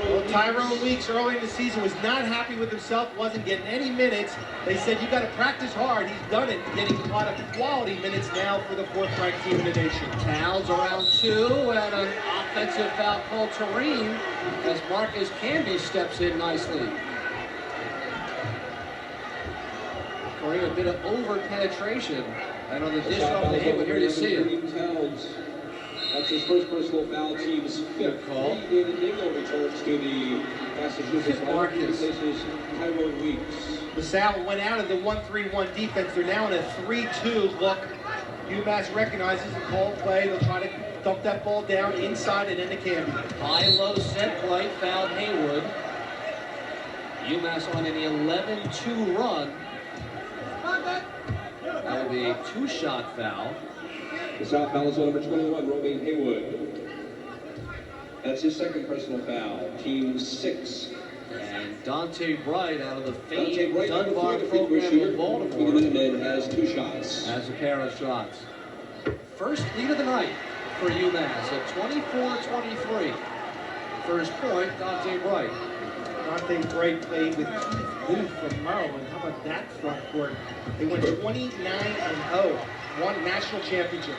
Well, Tyrone Weeks early in the season was not happy with himself, wasn't getting any minutes. They said, you got to practice hard. He's done it, getting a lot of quality minutes now for the 4th-ranked team in the nation. Towns around 2, and an offensive foul called Tureen as Marcus Canby steps in nicely. Tureen a bit of over-penetration, and on the dish off the Haywood, here you see it. That's his first personal foul, team's 5th call. David Dingle returns to the Massachusetts Marcus. Places Tyrone Weeks. LaSalle went out of the 1-3-1 defense. They're now in a 3-2 look. UMass recognizes the called play. They'll try to dump that ball down inside and into Canby. High-low set play, fouled Haywood. UMass on an 11-2 run. That will be a 2-shot foul. The South foul is on number 21, Romaine Haywood. That's his 2nd personal foul, team 6. And Dante Bright out of the famed Bright, Dunbar program in Baltimore. The Minutemen has 2 shots. Has a pair of shots. First lead of the night for UMass at 24-23. First point, Dante Bright. Dante Bright played with Keith Booth from Maryland. How about that front court? They went 29-0, won a national championship.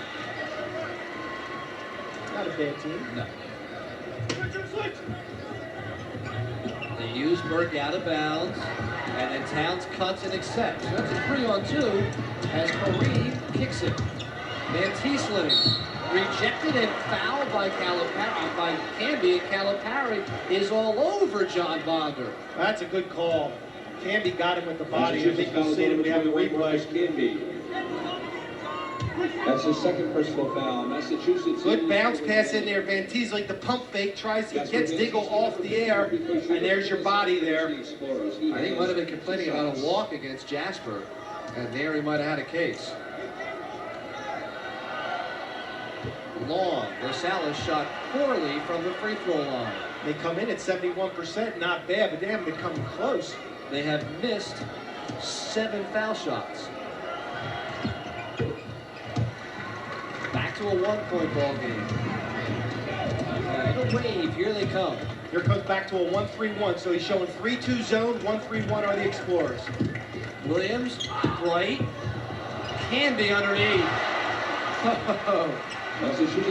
Not a bad team. No. They use Burke out of bounds, and then Towns cuts and accepts. So that's a 3-on-2 as Kareem kicks it. Van Tiesling rejected and fouled by Canby, and Calipari is all over John Bonder. That's a good call. Canby got him with the body. I think you'll see it if we have the replay. Canby. That's his second personal foul. Massachusetts. Good bounce pass in there. Van Tiesling, the pump fake, gets Diggle off the air, and there's your body there. I think he might have been complaining about a walk against Jasper, and there he might have had a case. Long. Salle shot poorly from the free throw line. They come in at 71%, not bad, but damn, they're coming close. They have missed 7 foul shots. Back to a 1-point ball game. And a wave, here they come. Here comes back to a 1-3-1, so he's showing 3-2 zone, 1-3-1 are the Explorers. Williams, Bright, Canby underneath.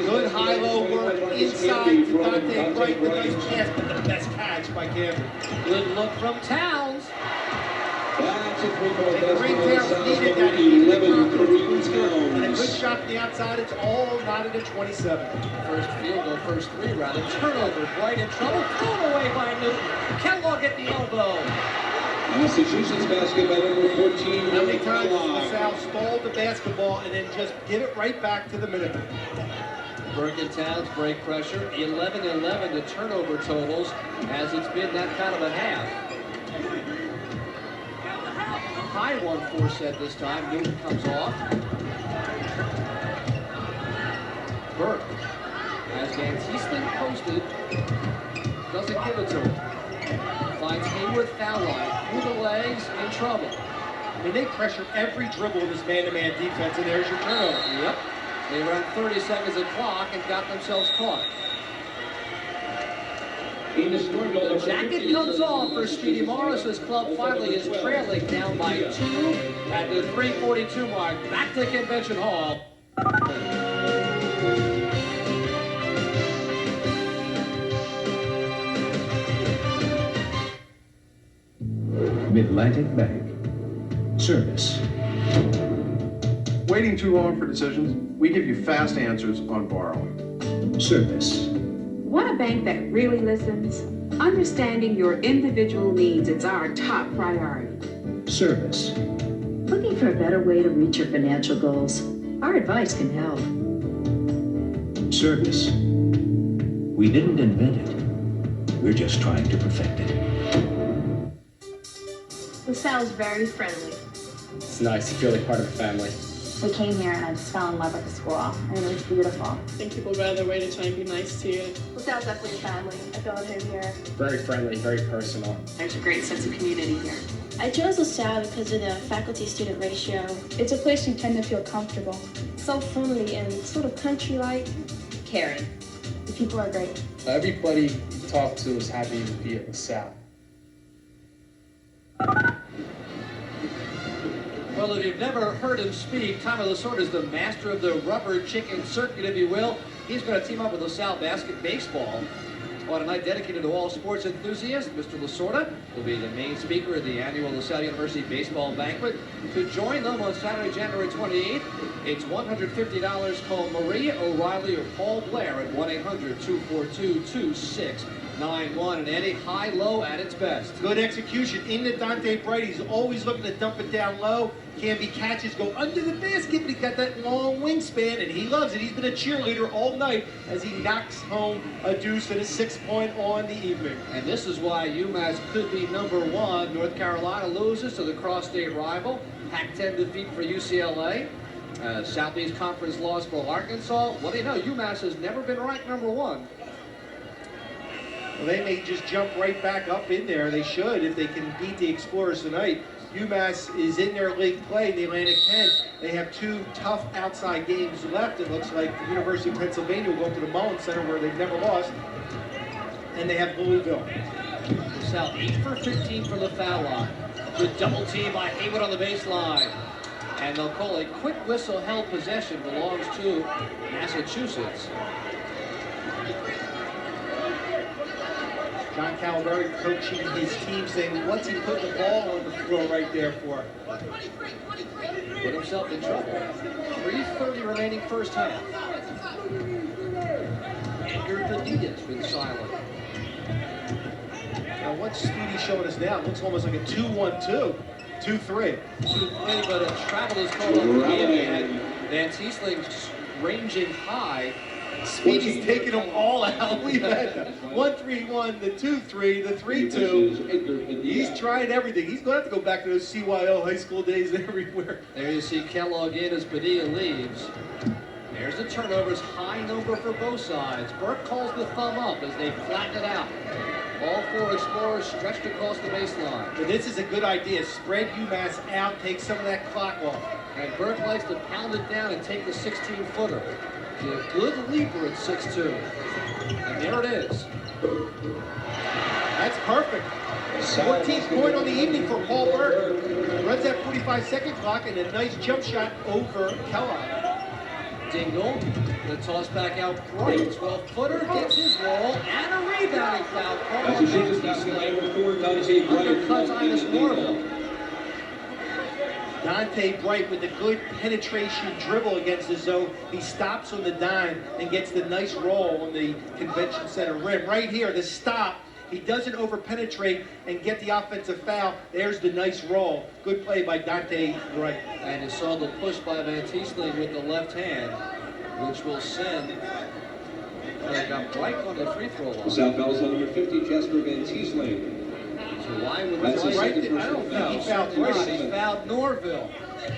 Good high-low work inside to Dante Bright with a nice pass, but the best catch by Canby. Good look from Towns. That's a three-point basket. Green Town needed that. He needed the confidence booster. And a good shot from the outside. It's all knotted at 27. First field goal, first three rather. Turnover, Bright in trouble. Thrown away by Newton. Kellogg at the elbow. Massachusetts basket by number 14. How many times does LaSalle stall the basketball and then just give it right back to the minute? Burke and Towns break pressure. 11-11 to turnover totals as it's been that kind of a half. High 1-4 set this time. Newton comes off. Burke has Van Tiesling posted. Doesn't give it to him. Finds Hayworth foul line. Through the legs, in trouble. I mean, they pressure every dribble in this man-to-man defense, and there's your turnover. Yep. They ran 30 seconds of clock and got themselves caught. The jacket comes off for Speedy Morris's club. Finally is trailing down by 2 at the 3:42 mark. Back to Convention Hall. Mid-Atlantic Bank. Service. Waiting too long for decisions? We give you fast answers on borrowing. Service. Want a bank that really listens? Understanding your individual needs is our top priority. Service. Looking for a better way to reach your financial goals? Our advice can help. Service. We didn't invent it. We're just trying to perfect it. LaSalle's very friendly. It's nice to feel like part of a family. We came here and I just fell in love with the school. I mean, it was beautiful. I think people go out of their way to try and be nice to you. LaSalle's definitely a family. I feel at home here. Very friendly, very personal. There's a great sense of community here. I chose LaSalle because of the faculty-student ratio. It's a place you tend to feel comfortable. So friendly and sort of country-like. Caring. The people are great. Everybody you talk to is happy to be at LaSalle. Well, if you've never heard him speak, Tommy Lasorda is the master of the rubber chicken circuit, if you will. He's going to team up with LaSalle baseball on a night dedicated to all sports enthusiasts. Mr. Lasorda will be the main speaker of the annual LaSalle University Baseball Banquet. To join them on Saturday, January 28th, it's $150. Call Marie O'Reilly or Paul Blair at 1-800-242-2691. And Eddie, high-low at its best. Good execution into Dante Bright. He's always looking to dump it down low. Canby catches, go under the basket, but he's got that long wingspan, and he loves it. He's been a cheerleader all night as he knocks home a deuce and a 6-point on the evening. And this is why UMASS could be #1. North Carolina loses to the cross-state rival. Pac-10 defeat for UCLA. Southeast Conference loss for Arkansas. What do you know? UMass has never been ranked #1. Well, they may just jump right back up in there. They should if they can beat the Explorers tonight. UMass is in their league play in the Atlantic 10. They have 2 tough outside games left. It looks like the University of Pennsylvania will go to the Mullins Center where they've never lost. and they have Louisville. Salle 8 for 15 from the foul line. Good double team by Haywood on the baseline. And they'll call a quick whistle held possession, belongs to Massachusetts. John Calvary coaching his team, saying, what's he put the ball on the floor right there for? Put himself in trouble. 3:30 remaining first half. Edgar Benitez been silent. Now what's Speedy showing us now? It looks almost like a 2-1-2. 2-3. 2-3, but a travel is called on the game, and Van Tiesling ranging high. Speedy's taking them all out. We've had the 1-3-1, the 2-3, the 3-2. He's trying everything. He's going to have to go back to those CYO high school days everywhere. There you see Kellogg in as Padilla leaves. There's the turnovers, high number for both sides. Burke calls the thumb up as they flatten it out. All four Explorers stretched across the baseline. But this is a good idea. Spread UMass out, take some of that clock off. And Burke likes to pound it down and take the 16-footer. He's a good leaper at 6'2". And there it is. That's perfect. 14th point on the evening for Paul Burke. Runs that 45-second clock and a nice jump shot over Kellogg. Dingle, the toss back out right. 12-footer gets his roll and a rebounding foul call. Undercuts Ines Norville. Dante Bright with a good penetration dribble against the zone. He stops on the dime and gets the nice roll on the convention center rim. Right here, the stop. He doesn't over-penetrate and get the offensive foul. There's the nice roll. Good play by Dante Bright. And you saw the push by Van Tiesling with the left hand, which will send. They got Bright on the free throw line. South Bell's on number 50, Jasper Van Tiesling. So why would That's Bright? I don't think he fouled Bright. He fouled Norville.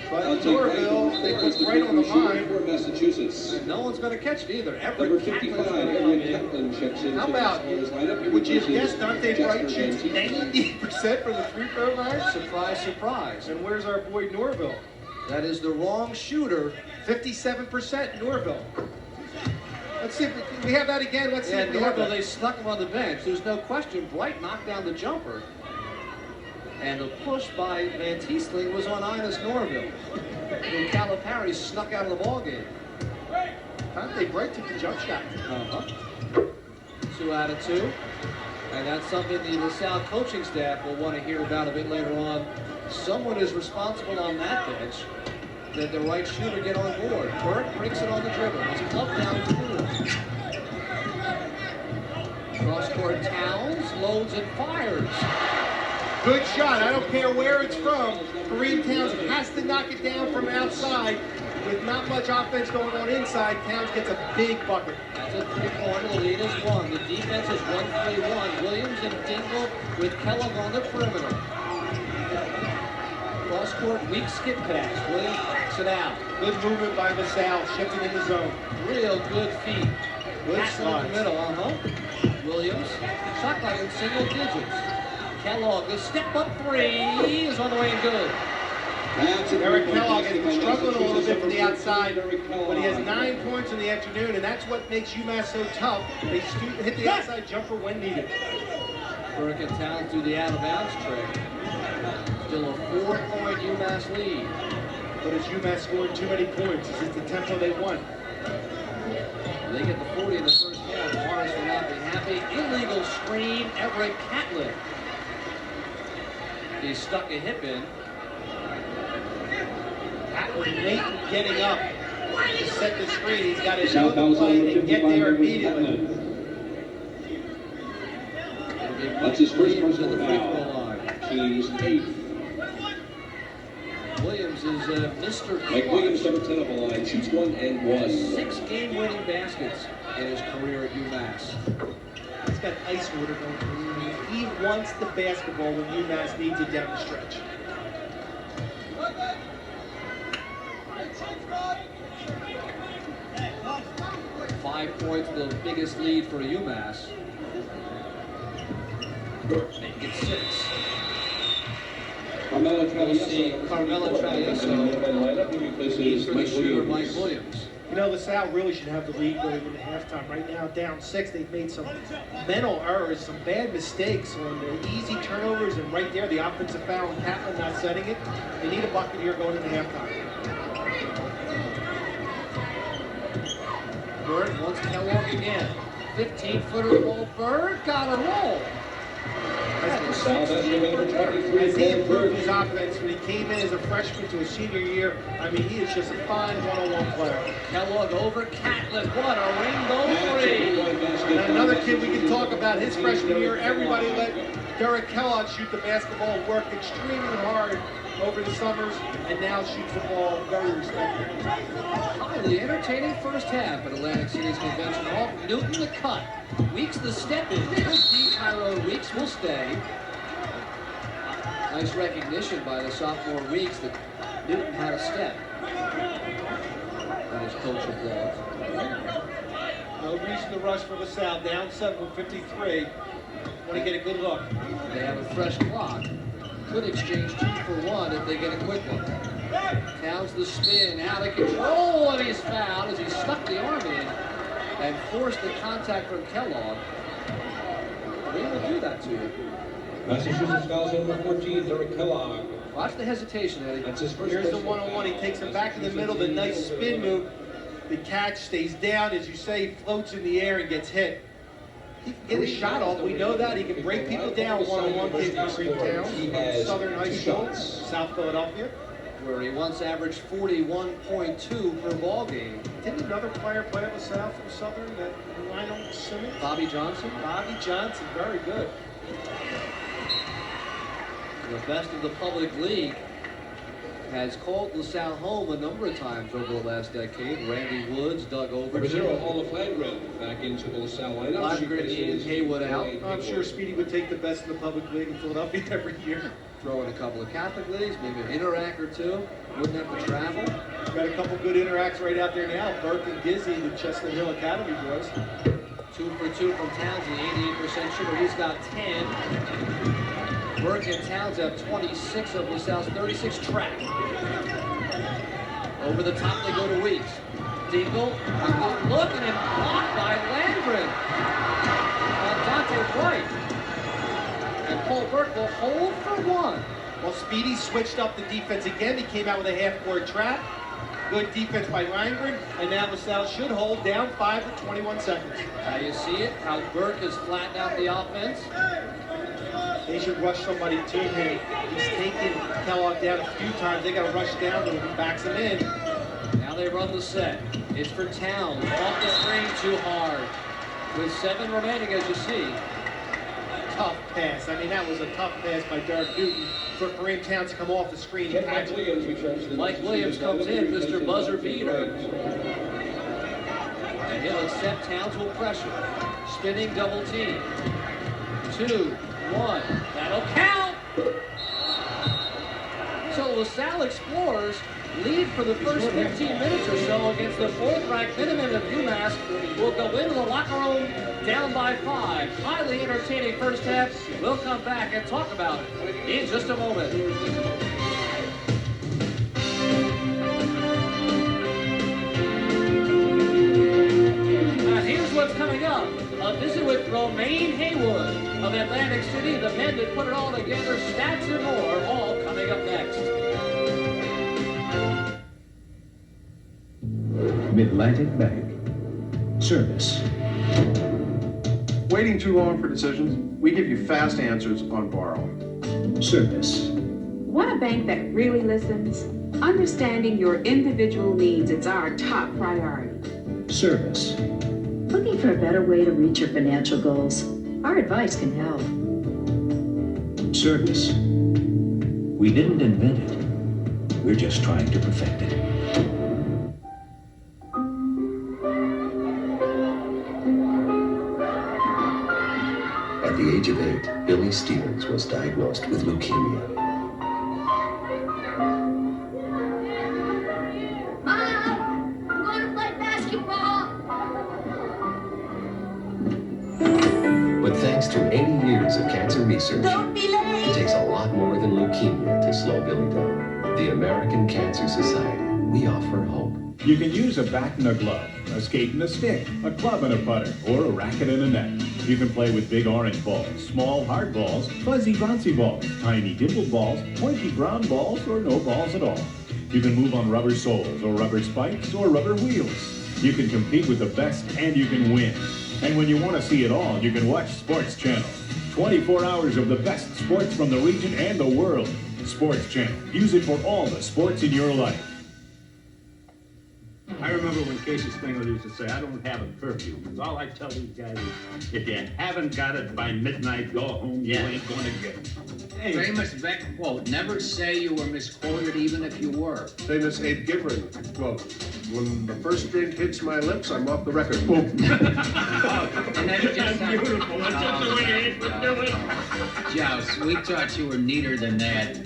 But Norville, they put Bright on the line. For Massachusetts. And no one's going to catch it either. Everett Number 55, Everett Kaplan checks in. How about, would you have guessed Dante Bright shoots 90% from the free throw line? Surprise, surprise. And where's our boy Norville? That is the wrong shooter. 57% Norville. Let's see if we have that again. Let's see if we have Norville, that. they stuck him on the bench. There's no question. Bright knocked down the jumper. And the push by Van Tiesling was on Ines Norville. And Calipari snuck out of the ballgame. Dante Bright took the jump shot. 2 out of 2. And that's something the LaSalle coaching staff will want to hear about a bit later on. Someone is responsible on that bench that the right shooter get on board. Burke breaks it on the dribble. It's up down 4. Cross-court Towns loads and fires. Good shot. I don't care where it's from. Kareem Towns has to knock it down from outside. With not much offense going on inside, Towns gets a big bucket. That's a three-pointer. The lead is 1. The defense is 1-3-1. Williams and Dingle with Kellogg on the perimeter. Cross-court weak skip pass. Williams backs it out. Good movement by LaSalle, shifting in the zone. Real good feet. Good Pass in the slots. middle, Williams, shot clock in single digits. Kellogg, the step-up 3 is on the way and good. Eric Kellogg has been struggling a little bit from the outside, but he has 9 points in the afternoon, and that's what makes UMass so tough. They hit the outside jumper when needed. Burke and Towns do the out-of-bounds trick. Still a 4-point UMass lead. But is UMass scoring too many points? Is this the tempo they want? They get the 40 in the first half. Morris will not be happy. Illegal screen, Everett Catlin. He stuck a hip in. Catlin late getting up to set the screen. He's got to know the play and get there immediately. That's his first Williams at the personal free throw foul. line. Team's 8th. Williams is Mr. Mike Clutch. Williams, number 10 on the line, shoots 1 and 1. 6 game-winning baskets in his career at UMass. He's got ice water going through him. He wants the basketball when UMass needs it down the stretch. Five points, the biggest lead for UMass. Make it 6. Carmelo We'll see Carmelo Travieso lineup. He replaces for the Mike shooter Williams. Mike Williams. You know, LaSalle really should have the lead going into halftime. Right now, down 6, they've made some mental errors, some bad mistakes on the easy turnovers, and right there, the offensive foul and Kaplan not setting it. They need a bucket here going into halftime. Bird wants Kellogg again. 15-footer ball. Bird got a roll. As he improved his offense when he came in as a freshman to a senior year, I mean, he is just a fine one-on-one player. Kellogg over Catlett. What a rainbow three. And another kid we can talk about his freshman year. Everybody let Derek Kellogg shoot the basketball, worked extremely hard over the summers, and now shoots the ball very respectfully. Highly entertaining first half at Atlantic City's Convention Hall. Newton the cut. Weeks the step in. Good D. Tyrone Weeks will stay. Nice recognition by the sophomore Weeks that Newton had a step. That his coach applauds. No reason to rush for LaSalle. Down 7 with 53. Want to get a good look. They have a fresh clock. Could exchange 2 for 1 if they get a quick one. Towns the spin, out of control, and he's fouled as he stuck the arm in and forced the contact from Kellogg. They will do that to you. Massachusetts fouls number 14, Derek Kellogg. Watch the hesitation, Eddie. That's his first. Here's the one-on-one. He takes it back in the middle. The nice spin move. The catch stays down. As you say, he floats in the air and gets hit. He can get a shot off. We know that. He can break people down one-on-one. Kid from Greentown, Southern High School, South Philadelphia, where he once averaged 41.2 per ball game. Didn't another player play at LaSalle from Southern, that Lionel Simmons? Bobby Johnson? Bobby Johnson, very good. The best of the public league has called LaSalle home a number of times over the last decade. Randy Woods, Doug Number 0, Overton. Hall of Landgren back into the LaSalle lineup. Landgren, Ian Haywood out. I'm sure Speedy would take the best in the public league in Philadelphia every year. Throw in a couple of Catholic leagues, maybe an Interac or two. Wouldn't have to travel. Got a couple good Interacs right out there now. Burke and Gizzy, the Chestnut Hill Academy boys. 2 for 2 from Townsend, 88% shooter. He's got 10. Burke and Towns have 26 of LaSalle's 36 track. Over the top they go to Weeks. Dingle, looking and blocked by Landgren. Dante Bright. And Paul Burke will hold for 1. Well, Speedy switched up the defense again. He came out with a half-court trap. Good defense by Landgren. And now LaSalle should hold down 5 with 21 seconds. Now you see it, how Burke has flattened out the offense. They should rush somebody to him. He's taken Kellogg down a few times. They got to rush down to him and backs him in. Now they run the set. It's for Towns. Off the screen too hard. With 7 remaining, as you see. Tough pass. I mean, that was a tough pass by Derek Newton for Kareem Towns to come off the screen. Mike Williams comes in, Mr. Buzzer Beater. And he'll accept. Towns will pressure. Spinning double team. 2, 1. That'll count. So LaSalle Explorers lead for the first 15 minutes or so against the 4th-ranked Minutemen of UMASS. Will go into the locker room down by 5. Highly entertaining first half. We'll come back and talk about it in just a moment. And here's what's coming up. A visit with Romaine Haywood of Atlantic City, the men that put it all together, stats and more, all coming up next. Mid-Atlantic Bank. Service. Waiting too long for decisions? We give you fast answers on borrowing. Service. Want a bank that really listens? Understanding your individual needs is our top priority. Service. Looking for a better way to reach your financial goals? Our advice can help. Service. We didn't invent it. We're just trying to perfect it. At the age of 8, Billy Stevens was diagnosed with leukemia. Mom, I'm going to play basketball. But thanks to 80 years of cancer research, Don't be late. it takes a lot more than leukemia to slow Billy down. The American Cancer Society. we offer hope. You can use a bat and a glove, a skate and a stick, a club and a putter, or a racket and a net. You can play with big orange balls, small hard balls, fuzzy bouncy balls, tiny dimpled balls, pointy brown balls, or no balls at all. You can move on rubber soles, or rubber spikes, or rubber wheels. You can compete with the best and you can win. And when you want to see it all, you can watch Sports Channel. 24 hours of the best sports from the region and the world. Sports Channel. Use it for all the sports in your life. I remember when Casey Spengler used to say, I don't have a curfew, because all I tell these guys is, if you haven't got it by midnight, go home, you ain't gonna get it. Hey. Famous Beck quote, never say you were misquoted even if you were. Famous Abe Gibran quote, when the first drink hits my lips, I'm off the record. And that's just beautiful, that's just the way Abe would do it. Joust, we thought you were neater than that.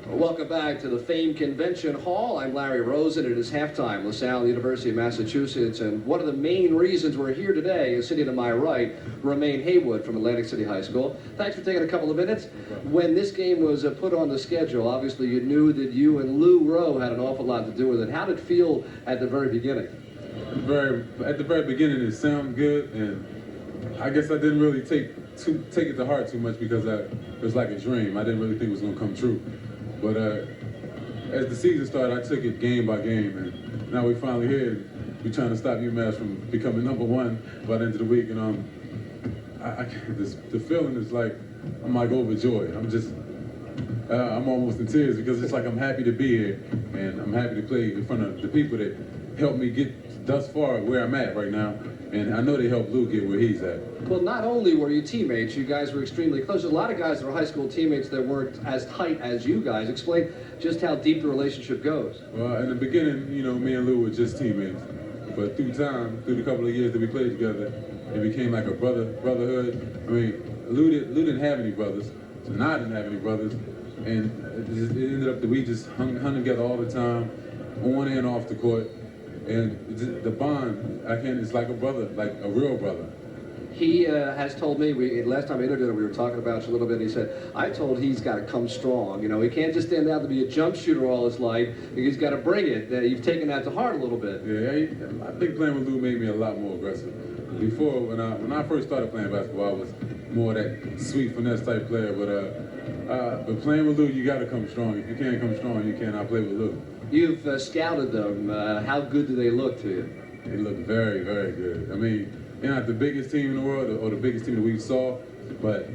Welcome back to the Fame Convention Hall. I'm Larry Rosen. It is halftime. LaSalle, University of Massachusetts. And one of the main reasons we're here today is sitting to my right, Romaine Haywood from Atlantic City High School. Thanks for taking a couple of minutes. When this game was put on the schedule, obviously you knew that you and Lou Rowe had an awful lot to do with it. How did it feel at the very beginning? At the very beginning, it sounded good, and I guess I didn't really take it to heart too much because it was like a dream. I didn't really think it was going to come true. But as the season started, I took it game by game, and now we're finally here. We're trying to stop UMass from becoming #1 by the end of the week, and the feeling is like I'm like overjoyed. I'm almost in tears because it's like I'm happy to be here, and I'm happy to play in front of the people that helped me get thus far where I'm at right now. And I know they helped Lou get where he's at. Well, not only were you teammates, you guys were extremely close. There's a lot of guys that were high school teammates that weren't as tight as you guys. Explain just how deep the relationship goes. Well, in the beginning, me and Lou were just teammates. But through time, through the couple of years that we played together, it became like a brotherhood. I mean, Lou didn't have any brothers, and I didn't have any brothers. And it ended up that we just hung together all the time, on and off the court. And the bond, it's like a brother, like a real brother. He has told me, last time I interviewed him, we were talking about you a little bit, and he said, I told he's got to come strong. He can't just stand out to be a jump shooter all his life. He's got to bring it. You've taken that to heart a little bit. Yeah, I think playing with Lou made me a lot more aggressive. Before, when I first started playing basketball, I was more that sweet finesse type player. But playing with Lou, you got to come strong. If you can't come strong, you cannot play with Lou. You've scouted them. How good do they look to you? They look very, very good. I mean, they're not the biggest team in the world or the biggest team that we saw, but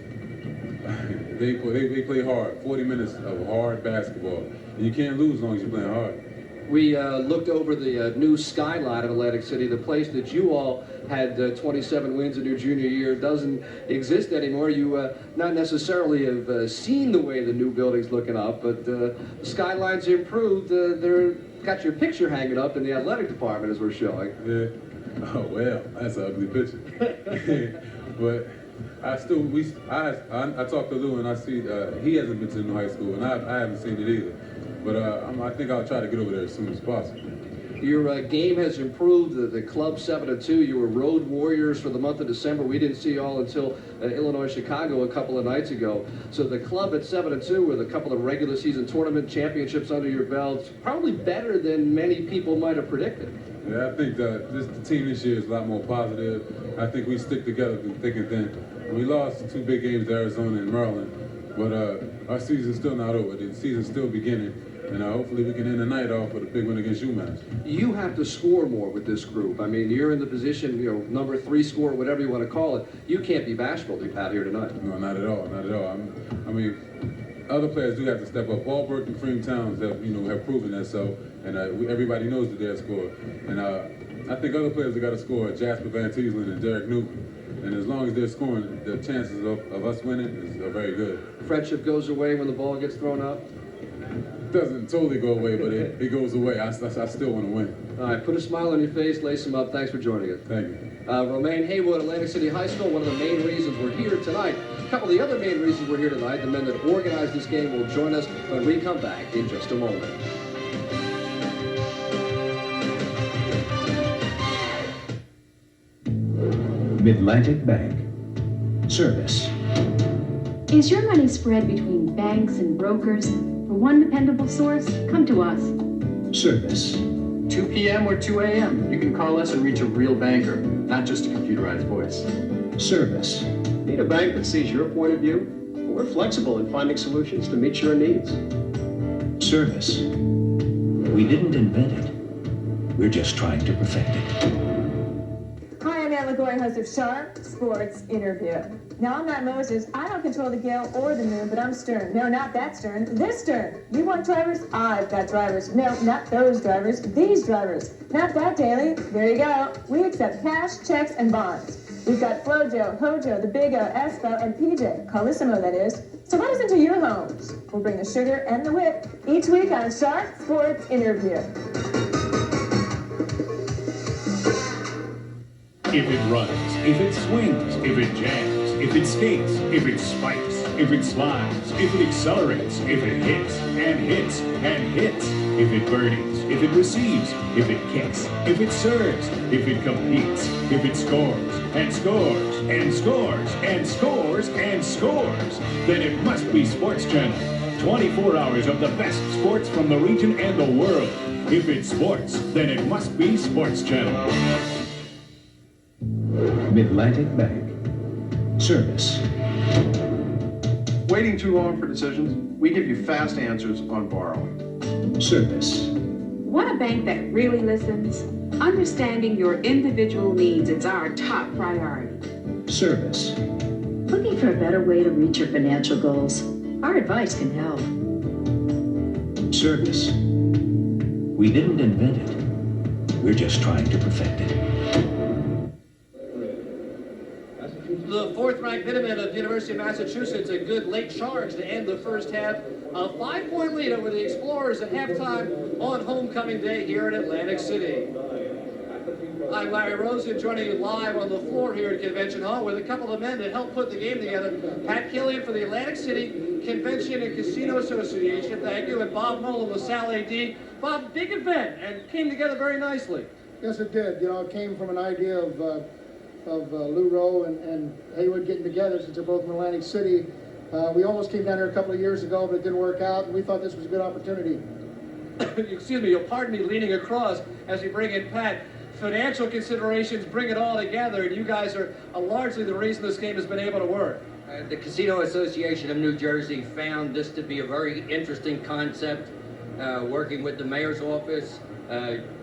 they play hard. 40 minutes of hard basketball. And you can't lose as long as you're playing hard. We looked over the new skyline of Atlantic City, the place that you all had 27 wins in your junior year doesn't exist anymore. You not necessarily have seen the way the new building's looking up, but the skyline's improved. They're got your picture hanging up in the athletic department as we're showing. Yeah. Oh, well, that's an ugly picture. But I talked to Lou and I see he hasn't been to the new high school, and I haven't seen it either. But I think I'll try to get over there as soon as possible. Your game has improved. The club 7-2. You were road warriors for the month of December. We didn't see you all until Illinois, Chicago a couple of nights ago. So the club at 7-2 with a couple of regular season tournament championships under your belt, probably better than many people might have predicted. Yeah, I think the team this year is a lot more positive. I think we stick together through thick and thin. We lost 2 big games to Arizona and Maryland, but our season's still not over. The season's still beginning. And hopefully we can end the night off with a big win against UMass. You have to score more with this group. I mean, you're in the position, number 3 scorer, whatever you want to call it. You can't be bashful out here tonight. No, not at all, not at all. I mean, other players do have to step up. Paul Burke and Kareem Towns have proven that so, and everybody knows that they'll score. And I think other players have got to score. Jasper Van Teesland and Derek Newton. And as long as they're scoring, the chances of us winning are very good. Friendship goes away when the ball gets thrown up? Doesn't totally go away, but it goes away. I still want to win. All right, put a smile on your face, lace them up. Thanks for joining us. Thank you. Romaine Haywood, Atlantic City High School, one of the main reasons we're here tonight. A couple of the other main reasons we're here tonight, the men that organized this game will join us when we come back in just a moment. Mid-Atlantic Bank. Service. Is your money spread between banks and brokers? For one dependable source, come to us. Service. 2 p.m. or 2 a.m. You can call us and reach a real banker, not just a computerized voice. Service. Need a bank that sees your point of view? We're flexible in finding solutions to meet your needs. Service. We didn't invent it. We're just trying to perfect it. Hi, I'm Ann LaGoy, host of Sharp Sports Interview. Now, I'm not Moses. I don't control the gale or the moon, but I'm Stern. No, not that Stern. This Stern. You want drivers? I've got drivers. No, not those drivers. These drivers. Not that, Daily. There you go. We accept cash, checks, and bonds. We've got Flojo, Hojo, the Big O, Espo, and PJ. Carlissimo, that is. So let us into your homes. We'll bring the sugar and the whip each week on Sharp Sports Interview. If it runs, if it swings, if it jams, if it skates, if it spikes, if it slides, if it accelerates, if it hits and hits and hits, if it birdies, if it receives, if it kicks, if it serves, if it competes, if it scores and scores and scores and scores and scores, then it must be Sports Channel. 24 hours of the best sports from the region and the world. If it's sports, then it must be Sports Channel. Mid-Atlantic Bank. Service. Waiting too long for decisions? We give you fast answers on borrowing. Service. Want a bank that really listens? Understanding your individual needs is our top priority. Service. Looking for a better way to reach your financial goals? Our advice can help. Service. We didn't invent it. We're just trying to perfect it. The fourth-ranked Minutemen of the University of Massachusetts, a good late charge to end the first half. A 5-point lead over the Explorers at halftime on homecoming day here in Atlantic City. I'm Larry Rosen, joining you live on the floor here at Convention Hall with a couple of men that helped put the game together. Pat Killian for the Atlantic City Convention and Casino Association, thank you, and Bob Mullen, the Salle AD. Bob, big event, and came together very nicely. Yes, it did. You know, it came from an idea of Lou Rowe and Haywood getting together since they're both from Atlantic City. We almost came down here a couple of years ago, but it didn't work out, and we thought this was a good opportunity. Excuse me, you'll pardon me leaning across as we bring in Pat. Financial considerations bring it all together, and you guys are largely the reason this game has been able to work. The Casino Association of New Jersey found this to be a very interesting concept, working with the mayor's office,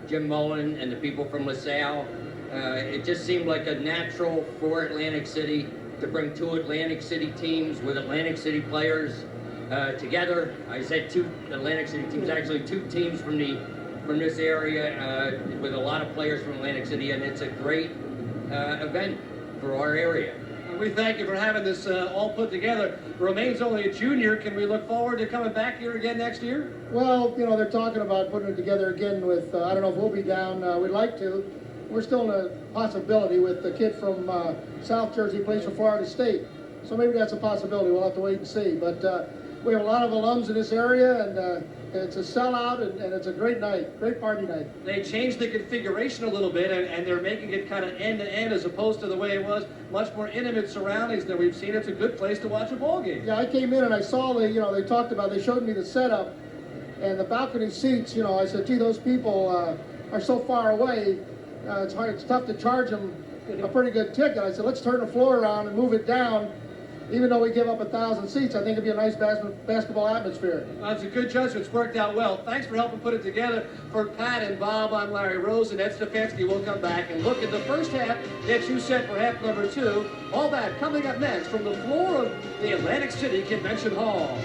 Jim Mullen, and the people from LaSalle. It just seemed like a natural for Atlantic City to bring two Atlantic City teams with Atlantic City players together. I said two Atlantic City teams, actually two teams from this area with a lot of players from Atlantic City, and it's a great event for our area. We thank you for having this all put together. Romain's only a junior. Can we look forward to coming back here again next year? Well, you know, they're talking about putting it together again with, I don't know if we'll be down. We'd like to. We're still in a possibility with the kid from South Jersey, plays for Florida State. So maybe that's a possibility. We'll have to wait and see. But we have a lot of alums in this area, and it's a sellout, and it's a great night, great party night. They changed the configuration a little bit, and they're making it kind of end-to-end as opposed to the way it was, much more intimate surroundings than we've seen. It's a good place to watch a ball game. Yeah, I came in and I saw they talked about, they showed me the setup and the balcony seats. You know, I said, gee, those people are so far away. It's tough to charge them a pretty good ticket. I said, let's turn the floor around and move it down. Even though we give up 1,000 seats, I think it'd be a nice basketball atmosphere. That's a good judgment. It's worked out well. Thanks for helping put it together. For Pat and Bob, I'm Larry Rose, and Ed Stefanski will come back and look at the first half that you set for half number 2. All that coming up next from the floor of the Atlantic City Convention Hall.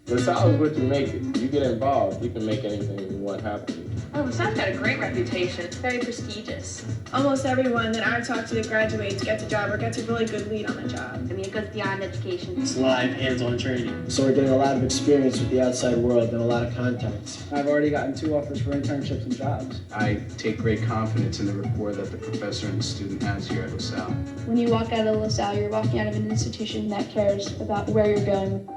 LaSalle is what you make it. You get involved, you can make anything you want happen. Oh, LaSalle's got a great reputation. It's very prestigious. Almost everyone that I talk to that graduates gets a job or gets a really good lead on a job. I mean, it goes beyond education. It's live, hands-on training. So we're getting a lot of experience with the outside world and a lot of contacts. I've already gotten 2 offers for internships and jobs. I take great confidence in the rapport that the professor and the student has here at LaSalle. When you walk out of LaSalle, you're walking out of an institution that cares about where you're going.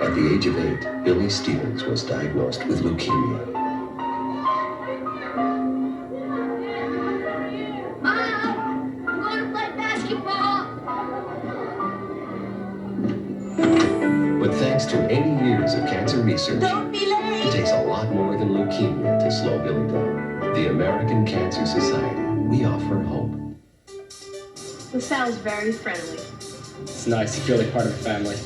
At the age of 8, Billy Stevens was diagnosed with leukemia. But thanks to 80 years of cancer research, Don't be late. it takes a lot more than leukemia to slow Billy down. The American Cancer Society. We offer hope. LaSalle's very friendly. It's nice to feel like part of a family.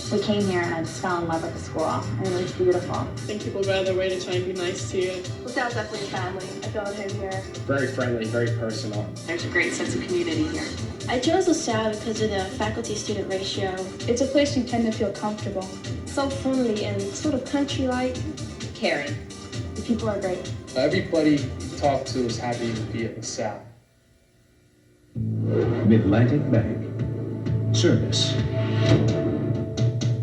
We came here and I just fell in love with the school, and it was beautiful. I think people go out of their way to try and be nice to you. LaSalle's definitely a family. I feel at home here. Very friendly, very personal. There's a great sense of community here. I chose LaSalle because of the faculty-student ratio. It's a place you tend to feel comfortable. So friendly and sort of country-like. Caring. The people are great. Everybody you talk to is happy to be at LaSalle. Mid-Atlantic Bank. Service.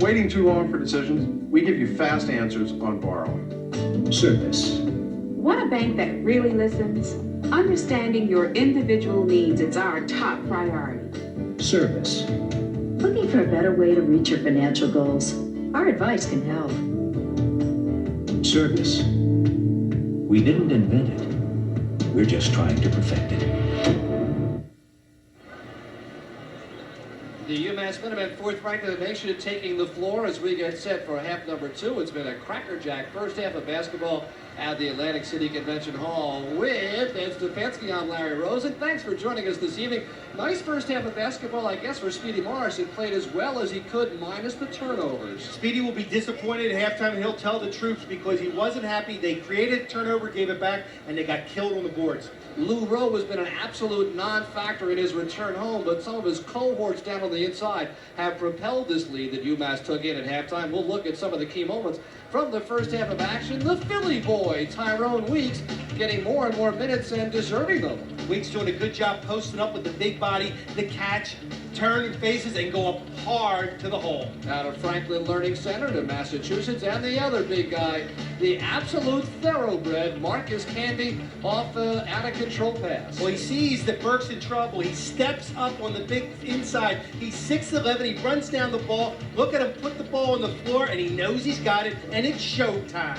Waiting too long for decisions? We give you fast answers on borrowing. Service. Want a bank that really listens? Understanding your individual needs is our top priority. Service. Looking for a better way to reach your financial goals? Our advice can help. Service. We didn't invent it. We're just trying to perfect it. The UMass Minutemen, fourth ranked in the nation, taking the floor as we get set for half number 2. It's been a crackerjack first half of basketball at the Atlantic City Convention Hall with Ed Stefanski. I'm Larry Rosen. Thanks for joining us this evening. Nice first half of basketball, I guess, for Speedy Morris. He played as well as he could, minus the turnovers. Speedy will be disappointed at halftime, and he'll tell the troops because he wasn't happy. They created a turnover, gave it back, and they got killed on the boards. Lou Rowe has been an absolute non-factor in his return home, but some of his cohorts down on the inside have propelled this lead that UMass took in at halftime. We'll look at some of the key moments from the first half of action. The Philly boy, Tyrone Weeks, getting more and more minutes and deserving them. Weeks doing a good job posting up with the big body, the catch, turn faces, and go up hard to the hole. Out of Franklin Learning Center to Massachusetts, and the other big guy, the absolute thoroughbred, Marcus Candy, off the out-of-control pass. Well, he sees that Burke's in trouble. He steps up on the big inside. He's 6'11". He runs down the ball. Look at him put the ball on the floor, and he knows he's got it, and it's showtime.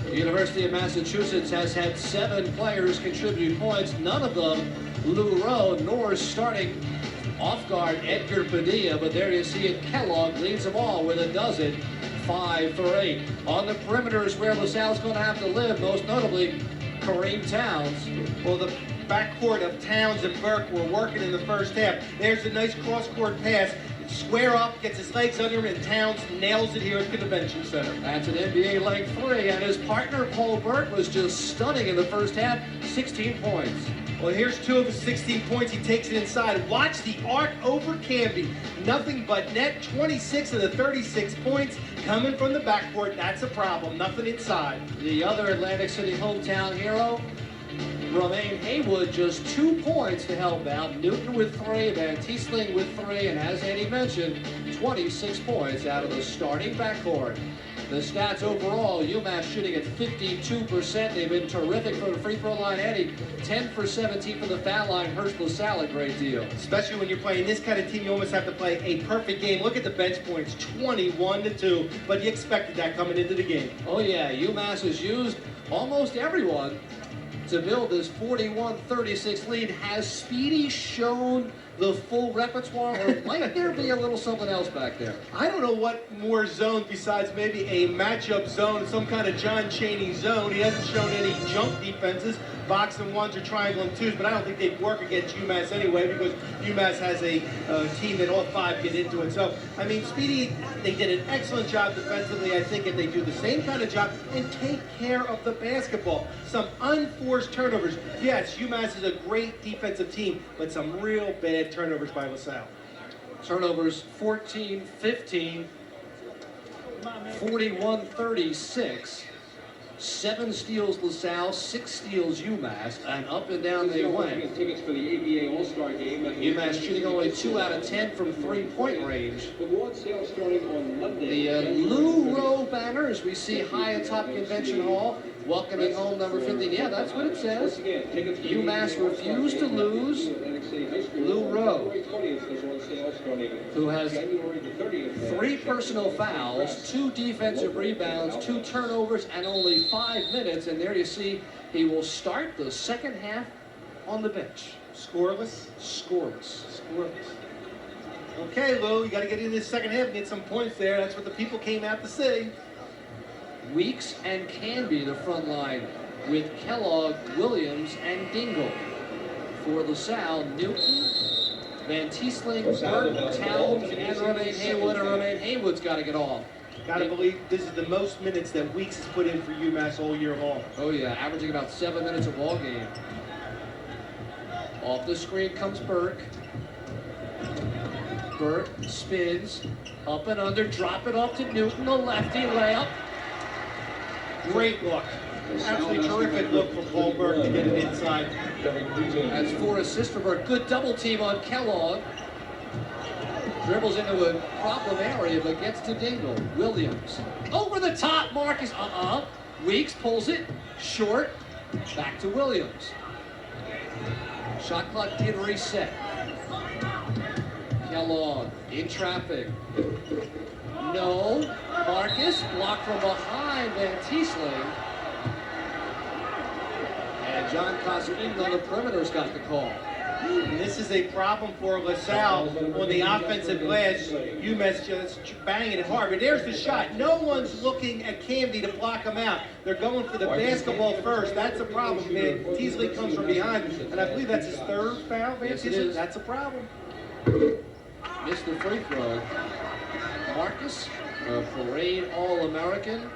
The University of Massachusetts has had 7 players contribute points, none of them Lou Rowe, nor starting off guard Edgar Padilla, but there you see it, Kellogg leads them all with a dozen, 5 for 8. On the perimeter is where LaSalle's going to have to live, most notably Kareem Towns. Well, the backcourt of Towns and Burke were working in the first half. There's a nice cross-court pass. Square up, gets his legs under him, and Towns nails it here at the Convention Center. That's an NBA length 3, and his partner, Paul Burke, was just stunning in the first half, 16 points. Well, here's 2 of his 16 points. He takes it inside. Watch the arc over Canby. Nothing but net, 26 of the 36 points coming from the backcourt. That's a problem. Nothing inside. The other Atlantic City hometown hero, Romaine Haywood, just 2 points to help out. Newton with 3, Van Tiesling with 3, and as Eddie mentioned, 26 points out of the starting backcourt. The stats overall, UMass shooting at 52%. They've been terrific from the free throw line. Eddie, 10 for 17 from the foul line. Hurts LaSalle a great deal. Especially when you're playing this kind of team, you almost have to play a perfect game. Look at the bench points, 21-2, but you expected that coming into the game. Oh yeah, UMass has used almost everyone to build this 41-36 lead. Has Speedy shown the full repertoire, or might there be a little something else back there? I don't know what more zones besides maybe a matchup zone, some kind of John Chaney zone. He hasn't shown any jump defenses, box and ones or triangle and twos, but I don't think they'd work against UMass anyway because UMass has a team that all 5 get into it. So, I mean, Speedy, they did an excellent job defensively. I think if they do the same kind of job and take care of the basketball, some unforced turnovers. Yes, UMass is a great defensive team, but some real bad turnovers by LaSalle. Turnovers 14-15, 41-36. 7 steals LaSalle, 6 steals UMass, and up and down they went. Tickets for the ABA All-Star Game. UMass shooting only 2 out of 10 from 3-point range. Award sale starting on Monday. The Lou Rowe banner, as we see high atop Convention Hall, welcoming home number 15. Yeah, that's what it says. UMass refused to lose. Lou Rowe, who has 3 personal fouls, 2 defensive rebounds, 2 turnovers, and only 5 minutes. And there you see he will start the second half on the bench. Scoreless? Scoreless. Scoreless. Okay, Lou, you got to get into this second half and get some points there. That's what the people came out to see. Weeks and Canby, the front line, with Kellogg, Williams, and Dingle. For LaSalle, Newton, Van Tiesling, Burton, Towns, and Romaine Haywood. And Romaine Haywood's got to get off. Got to believe this is the most minutes that Weeks has put in for UMass all year long. Oh yeah, averaging about 7 minutes a ball game. Off the screen comes Burke. Burke spins, up and under, drop it off to Newton, the lefty layup. Great look. Absolutely terrific look from Paul Burke to get it inside. That's 4 assists for Burke. Good double team on Kellogg. Dribbles into a problem area, but gets to Dingle. Williams. Over the top, Marcus. Weeks pulls it. Short. Back to Williams. Shot clock did reset. Kellogg in traffic. No. Marcus blocked from behind Van Tiesling. And John Koskinen on the perimeter's got the call. And this is a problem for LaSalle on the offensive glass. UMass just banging it hard. But there's the shot. No one's looking at Canby to block him out. They're going for the basketball first. That's a problem. Man, Teasley comes from behind. And I believe that's his 3rd foul, Van Tiesling. That's a problem. Missed the free throw. Marcus, a parade All-American.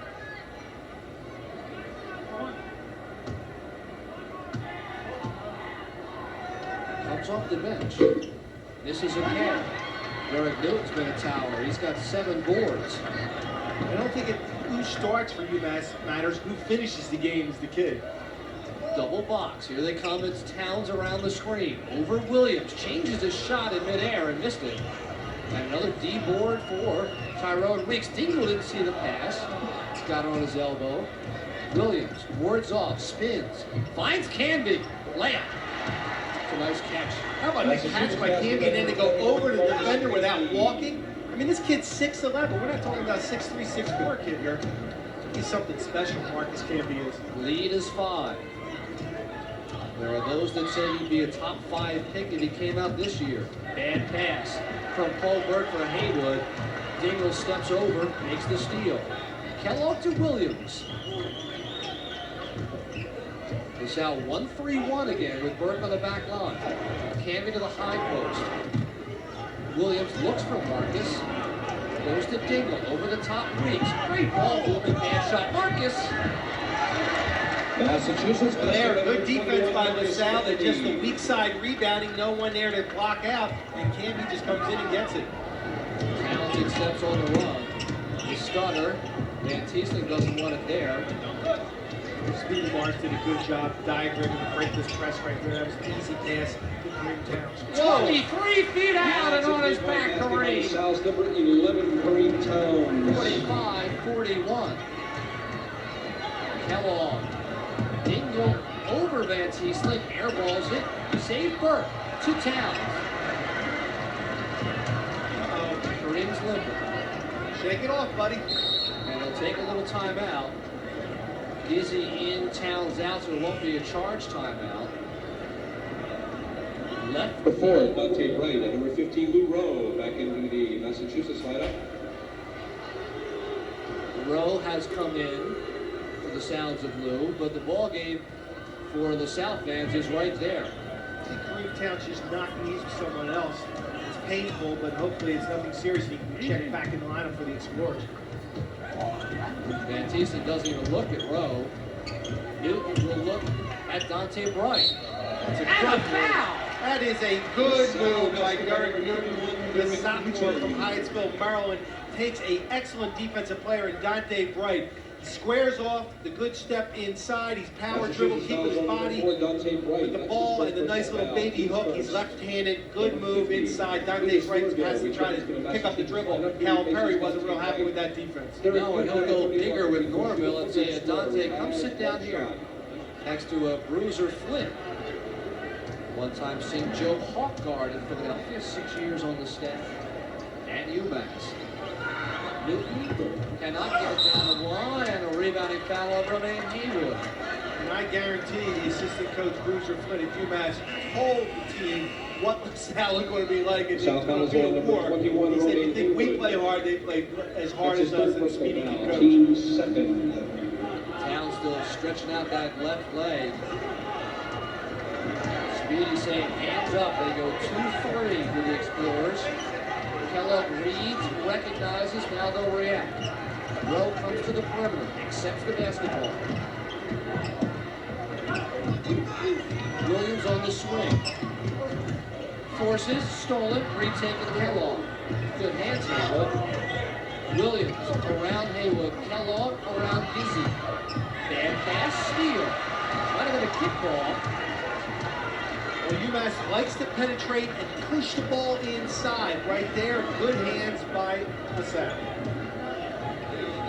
Comes off the bench. This is a pair. Derek Newton's been a tower. He's got 7 boards. I don't think who starts for UMass matters. Who finishes the game is the kid. Double box. Here they come. It's Towns around the screen. Over Williams. Changes his shot in midair and missed it. And another D board for Tyrone Weeks. Dingle didn't see the pass. He's got on his elbow. Williams boards off. Spins. Finds Canby. Layup. It's a nice catch. How about a catch by Canby and then they go over to the defender without walking? I mean, this kid's 6'11". We're not talking about 6'3", 6'4" kid here. He's something special, Marcus Canby is. Lead is 5. There are those that say he'd be a top 5 pick if he came out this year. Bad pass from Paul Burke for Haywood. Dingle steps over, makes the steal. Kellogg to Williams. LaSalle 1-3-1 again with Burke on the back line. Canby to the high post. Williams looks for Marcus. Goes to Dingle over the top. Weeks. Great ball movement, bad shot. Marcus. Massachusetts. There, good defense by LaSalle. They're just the weak side rebounding. No one there to block out. And Canby just comes in and gets it. Towns accepts on the run. The stutter. Van Tiesling doesn't want it there. Speedy Marks did a good job diagramming to break this press right there. That was an easy pass to Kareem Towns. 23 feet out and on his back, Kareem. South number 11, Kareem Towns. 45-41. Kellogg. Dingle over Van Tiesling. Airballs it. Save Burke to Towns. Kareem's limping. Shake it off, buddy. And he'll take a little timeout. Dizzy in, Towns out, so it won't be a charge timeout. Left. Before Dante Bright and number 15, Lou Rowe, back into the Massachusetts lineup. Rowe has come in for the sounds of Lou, but the ball game for the South fans is right there. I think Kareem Towns just knocked knees with someone else. It's painful, but hopefully it's nothing serious. He can check back in the lineup for the Explorers. Van Tiesling doesn't even look at Rowe. Newton will look at Dante Bright. That's a good foul. That is a good move by Derek Newton, the sophomore from Hyattsville, Maryland. Takes an excellent defensive player in Dante Bright. Squares off, the good step inside. He's power dribble, keep his body with the ball and the nice little baby hook. He's left-handed, good move inside. Dante Bright has to try to pick up the dribble. Cal Perry wasn't real happy with that defense. No, and he'll go bigger with Norville and say, Dante, come sit down here next to a Bruiser Flynn. One-time St. Joe Hawk guard in Philadelphia, 6 years on the staff at UMass. Newton cannot get it down the line, and a rebounding foul on Romaine Haywood. And I guarantee the assistant coach Bruiser Flynn at UMass told the team what LaSalle is going to be like. It's South going to be a Carolina, war. number 21, He said, you Roman think we Hayward. play hard, they play as hard That's as his us, third and Speedy personal can foul. coach. Team second. Towns still stretching out that left leg. Speedy saying hands up. They go 2-3 for the Explorers. Kellogg reads, recognizes, now they'll react. Rowe comes to the perimeter, accepts the basketball. Williams on the swing. Forces, stolen, retaken Kellogg. Good hands, Haywood. Williams around Haywood. Kellogg around Gizzy. Bad pass, steal. Might have been a kickball. Well, UMass likes to penetrate and push the ball inside. Right there, good hands by LaSalle.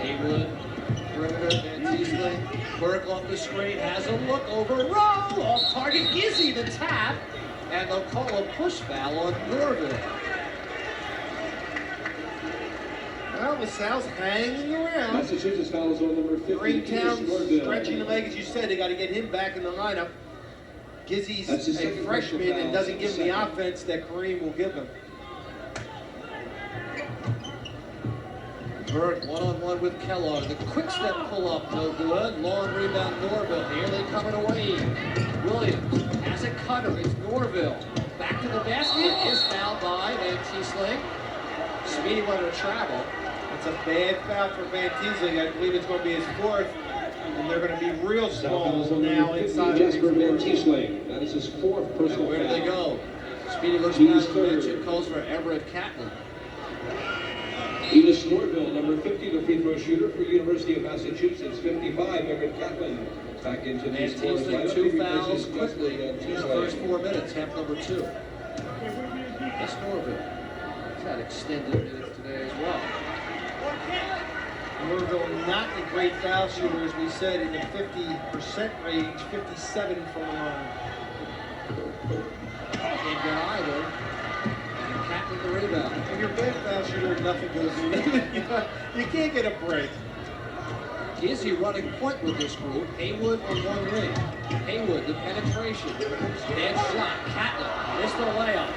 Haywood, perimeter, Van Tiesling. Burke off the screen, has a look over Rowe. Off target, Gizzy the tap. And they'll call a push foul on Norville. Well, LaSalle's hanging around. Massachusetts fouls on number 50. Greentown Norville. stretching the leg, as you said. They got to get him back in the lineup. Gizzy's That's his a second freshman personal and foul. doesn't give him the offense that Kareem will give him. Burke one-on-one with Kellogg. The quick step pull-up, no good. Long rebound, Norville. Here they coming away. Williams has a cutter. It's Norville. Back to the basket. Is fouled by Van Tiesling. Speedy wanted to travel. It's a bad foul for Van Tiesling. I believe it's going to be his fourth. And they're going to be real small now inside. Jasper Van Tiesling. That is his fourth personal Where do foul. they go? Speedy looks He's down the bench third. and calls for Everett Catlin. Enos Norville, number 50, the free throw shooter for University of Massachusetts. 55, Everett Catlin. Back into the Van scorer's Tiesling, lineup. 2 He fouls replaces quickly Jasper in Van the Tiesling. first 4 minutes, half number 2. That's Norville. He's had extended minutes today as well. Norville not a great foul shooter, as we said, in the 50% range, 57 from the line. Can't get either. And Catlin the rebound. When you're a bad foul shooter, nothing goes in. You can't get a break. Gizzy running point with this group. Haywood on one wing. Haywood, the penetration. Bad shot. Catlin missed the layup.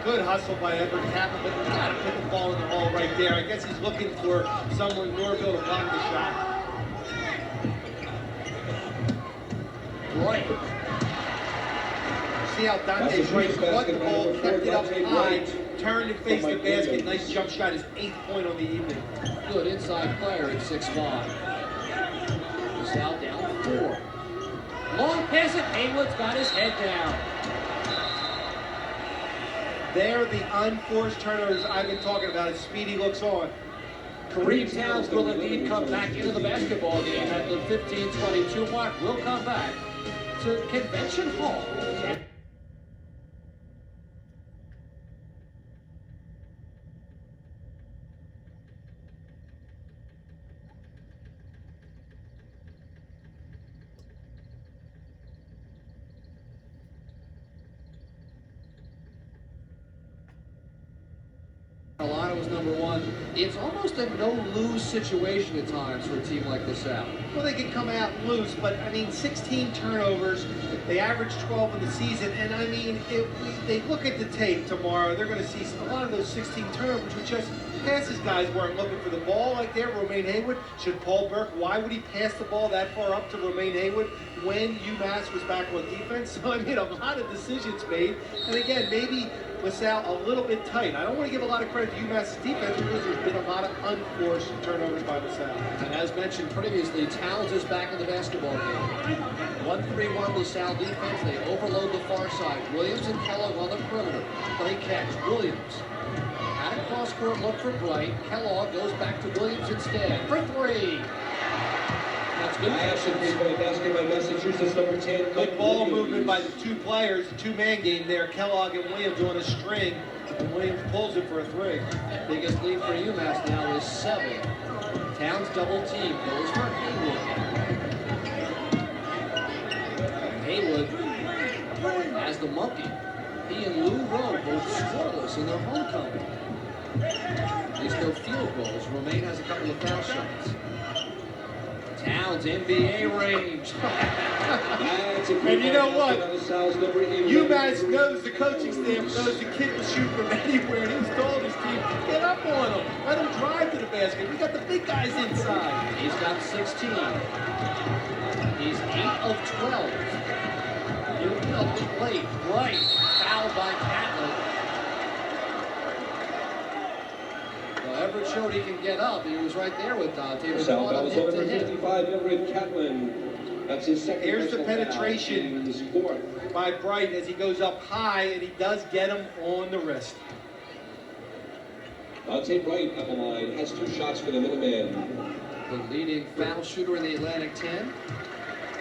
Good hustle by Everett Catlin, but you got to put the ball in the hole right there. I guess he's looking for someone, Norville, to block the shot. Right. See how Dante Bright caught the ball, kept it up high, turned and faced the basket. Nice jump shot, his 8th point on the evening. Good inside player at 6'5". LaSalle down 4. Long pass it. Haywood's got his head down. They're the unforced turnovers I've been talking about as Speedy looks on. Kareem Towns will indeed come back into the basketball game at the 15-22 mark. We'll come back to Convention Hall. Carolina was number 1. It's almost a no-lose situation at times for a team like LaSalle. Well, they can come out and lose, but I mean, 16 turnovers. They averaged 12 in the season, and I mean, if they look at the tape tomorrow, they're going to see a lot of those 16 turnovers, which just passes guys weren't looking for the ball like that. Romaine Haywood, should Paul Burke, why would he pass the ball that far up to Romaine Haywood when UMass was back on defense? So I mean, a lot of decisions made, and again, maybe LaSalle a little bit tight. I don't want to give a lot of credit to UMass's defense because there's been a lot of unforced turnovers by LaSalle. And as mentioned previously, Towns is back in the basketball game. 1-3-1 LaSalle defense. They overload the far side. Williams and Kellogg on the perimeter. Play catch. Williams. Had a cross-court look for Bright. Kellogg goes back to Williams instead. For 3. That's good. Action three-point basket by Massachusetts, number 10. Good ball movement by the two players, two-man game there. Kellogg and Williams on a string, and Williams pulls it for a 3. Biggest lead for UMass now is 7. Towns double team goes for Haywood. Haywood as the monkey. He and Lou Rowe both scoreless in their homecoming. There's no field goals. Romaine has a couple of foul shots. Towns, NBA range. And you know what? UMass knows, the coaching staff knows the kid will shoot from anywhere, and he's told his team, get up on him. Let him drive to the basket. We got the big guys inside. He's got 16. He's 8 of 12. Newton up the plate. Right. Fouled by Catlin. Well, Everett showed he can get up. He was right there with Dante. Salle fouls on number 55, Everett Catlin. That's his second. Here's the personal foul. penetration And his fourth. by Bright as he goes up high, and he does get him on the wrist. Dante Bright at the line has 2 shots for the Minutemen. The leading foul shooter in the Atlantic 10.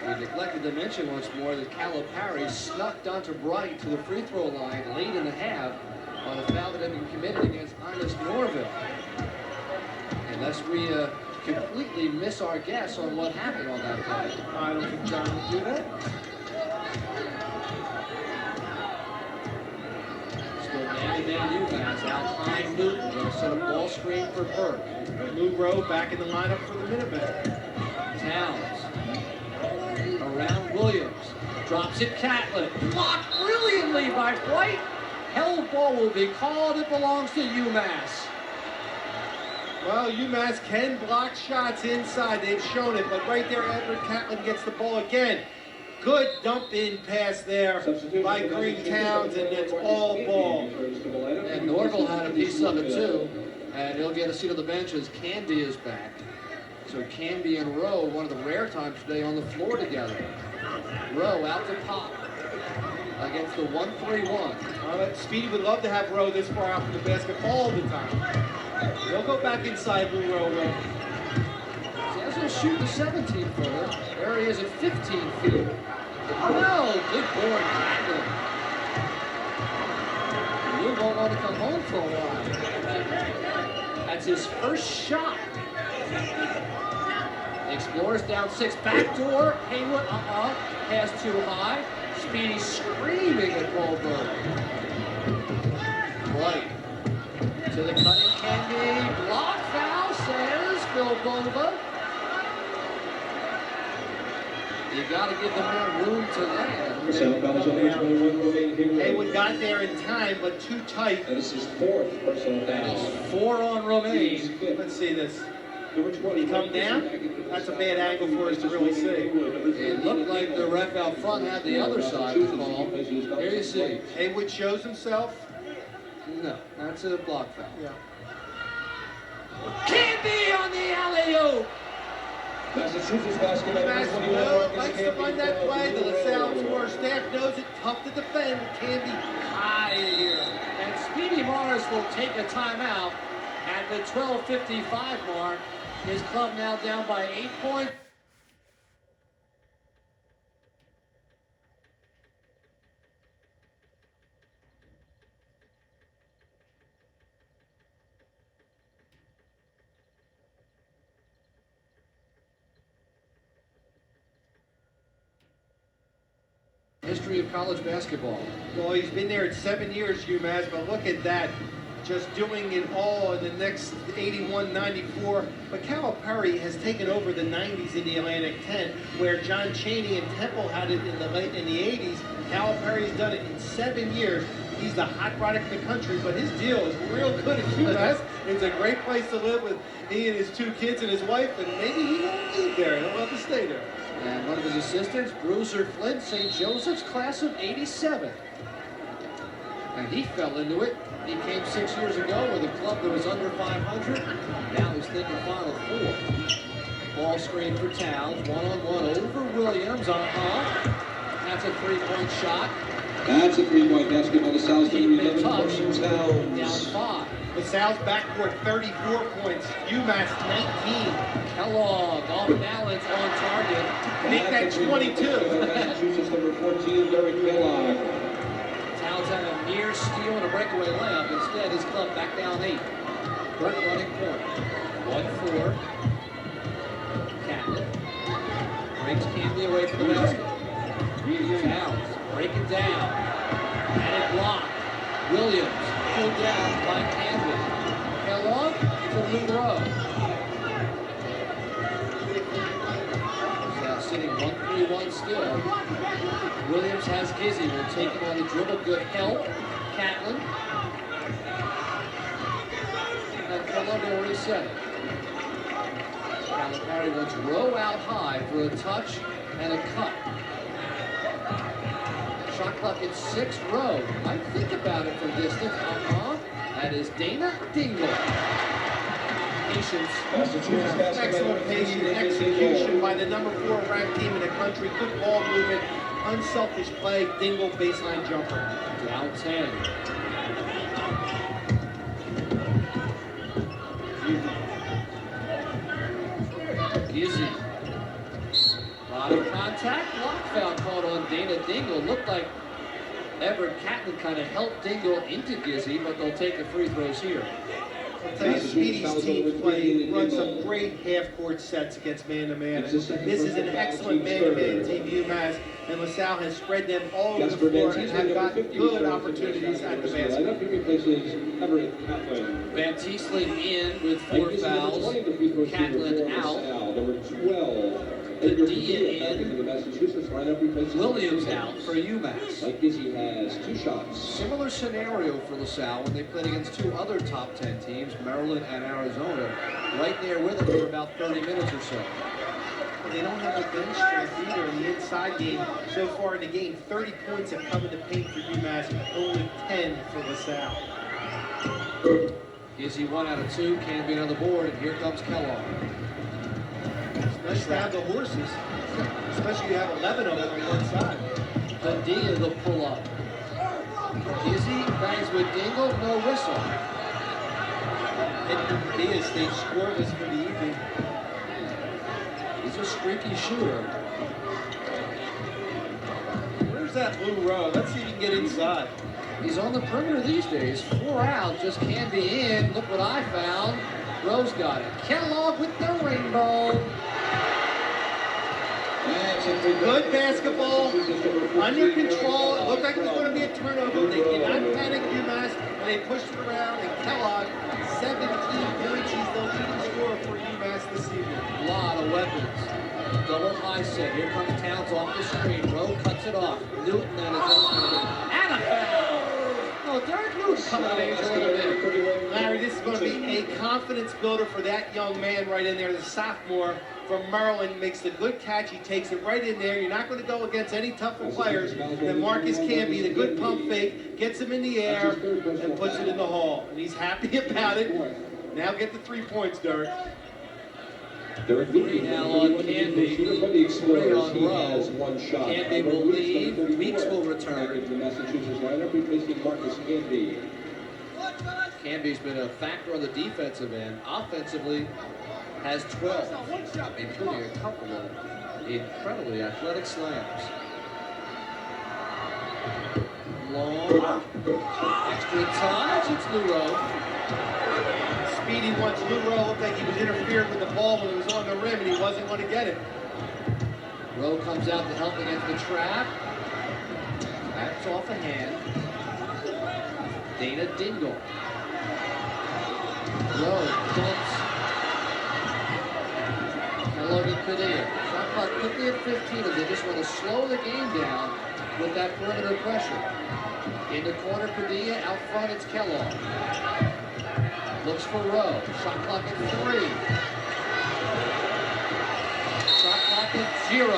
We neglected to mention once more that Calipari snuck Dante Bright to the free throw line late in the half on a foul that had been committed against Ines Norville. Unless we completely miss our guess on what happened on that play. I don't think John would do that. Still man-to-man UMass. Out high Newton. Going to set a ball screen for Burke. Lou Rowe back in the lineup for the Minutemen. Towns. Around Williams. Drops it Catlin. Blocked brilliantly by White. Held ball will be called. It belongs to UMass. Well, UMass can block shots inside. They've shown it, but right there, Edward Catlin gets the ball again. Good dump-in pass there by Green Towns, and it's all ball. And Norville had a piece of it, too. And he'll get a seat on the bench as Canby is back. So Canby and Rowe, one of the rare times today on the floor together. Rowe out to Pop against the 1-3-1. Speedy would love to have Rowe this far out from the basket all the time. He'll go back inside Lou Rowe. Says he'll shoot the 17-footer. There he is at 15 feet. Oh, no, good board, Catlin. Lou won't want to come home for a while. That's his first shot. Explorers down 6. Backdoor. Haywood, pass too high. Speedy screaming at Goldberg. Right. To the cutting Candy. Block foul, says Phil Bova. You got to give the man room to land. Haywood got there in time, but too tight. That is his 4th personal foul. 4 on Romaine. Let's see this. He come down? That's a bad angle for us to really see. It looked like the ref out front had the other side of the ball. Here you see. Haywood shows himself. No, that's a block foul. Yeah. Canby on the alley-oop. Massachusetts basketball. Likes to run that play. The LaSalle score staff knows it. Tough to defend. Canby high here. And Speedy Morris will take a timeout at the 12:55 mark. His club now down by 8 points. History of college basketball. Well, he's been there at 7 years, UMass, but look at that. Just doing it all in the next 81, 94. But Calipari has taken over the 90s in the Atlantic 10, where John Chaney and Temple had it in the 80s. Calipari's done it in 7 years. He's the hot product of the country, but his deal is real good at UMass. It's a great place to live with he and his 2 kids and his wife, and maybe he won't leave there. He'll have to stay there. And one of his assistants, Bruiser Flint, St. Joseph's class of 87. And he fell into it. He came 6 years ago with a club that was under 500. Now he's thinking Final Four. Ball screen for Towns. One-on-one over Williams. That's a 3-point shot. That's a 3-point basket by LaSalle's Keep it 11 tough. Towns. Down 5. LaSalle's backcourt 34 points. UMass 19. Kellogg off balance on target. Make that 22. Massachusetts number 14, Derek Kellogg. Towns had a near steal and a breakaway layup. Instead, his club back down 8. Burke running point. 1-4. Catlin breaks Canby away from the basket. Towns breaking down. And it blocked. Williams pulled down by Canby. Kellogg to Lou Rowe. still. Williams has Gizzy. Will take him on the dribble. Good help. Catlin. And Kellogg will reset. Calipari wants Rowe out high for a touch and a cut. Shot clock at 6. Rowe might think about it from distance. That is Dana Dingle. Patience. Excellent patient execution by the number 4 ranked team in the country. Good ball movement, unselfish play. Dingle baseline jumper. Down 10. Gizzy. A lot of contact. Block foul called on Dana Dingle. Looked like Everett Catlin kind of helped Dingle into Gizzy, but they'll take the free throws here. I'll tell you, Speedy's team run some great half-court sets against man-to-man. This is an excellent man-to-man team, UMass, and LaSalle has spread them all over the floor and have got good opportunities at the basket. Van Tiesling in with 4 fouls. Catlin out. Number 12. Padilla in. Williams out for UMass. Mike Gizzy has 2 shots. Similar scenario for LaSalle when they played against 2 other top 10 teams, Maryland and Arizona, right there with them for about 30 minutes or so. They don't have the bench strength either in the inside game. So far in the game, 30 points have come in the paint for UMass, only 10 for LaSalle. Gizzy 1 out of 2, can be on the board, and here comes Kellogg. It's nice to have the horses, especially you have 11 of them on one side. Padilla the pull up. Gizzy bangs with Dingle, no whistle. And Padilla stayed scoreless for the evening. He's a streaky shooter. Where's that blue row? Let's see if he can get inside. He's on the perimeter these days. 4 out, just can't be in. Look what I found. Rose got it. Kellogg with the rainbow. Good basketball, under control. It looked like it was going to be a turnover. They did not panic UMass, and they pushed it around. And Kellogg, 17 points. He's the leading scorer for UMass this evening. A lot of weapons. Double high set. Here comes Towns off the screen. Rowe cuts it off. Newton and his own. And a foul. Oh, Derek Newton coming of age a little bit. Larry, this is going to be a confidence builder for that young man right in there. The sophomore from Maryland makes the good catch. He takes it right in there. You're not going to go against any tougher players than Marcus Camby. The good pump fake, gets him in the air, and puts it in the hole. And he's happy about it. Now get the 3 points, Derek. Derek 3 now on Canby. 3 on Rowe. Canby will leave. Weeks will return. The Massachusetts lineup replacing Marcus Canby. Canby's been a factor on the defensive end. Offensively, has 12, including a couple of incredibly athletic slams. Long, extra touch, it's Luro. Speedy wants Luro. Looked like he was interfering with the ball when it was on the rim, and he wasn't going to get it. Rowe comes out to help against the trap. Backs off a hand. Dana Dingle. Rowe dumps. Kellogg and Padilla. Shot clock quickly at 15, and they just want to slow the game down with that perimeter pressure. In the corner, Padilla. Out front, it's Kellogg. Looks for Rowe. Shot clock at 3. Shot clock at 0.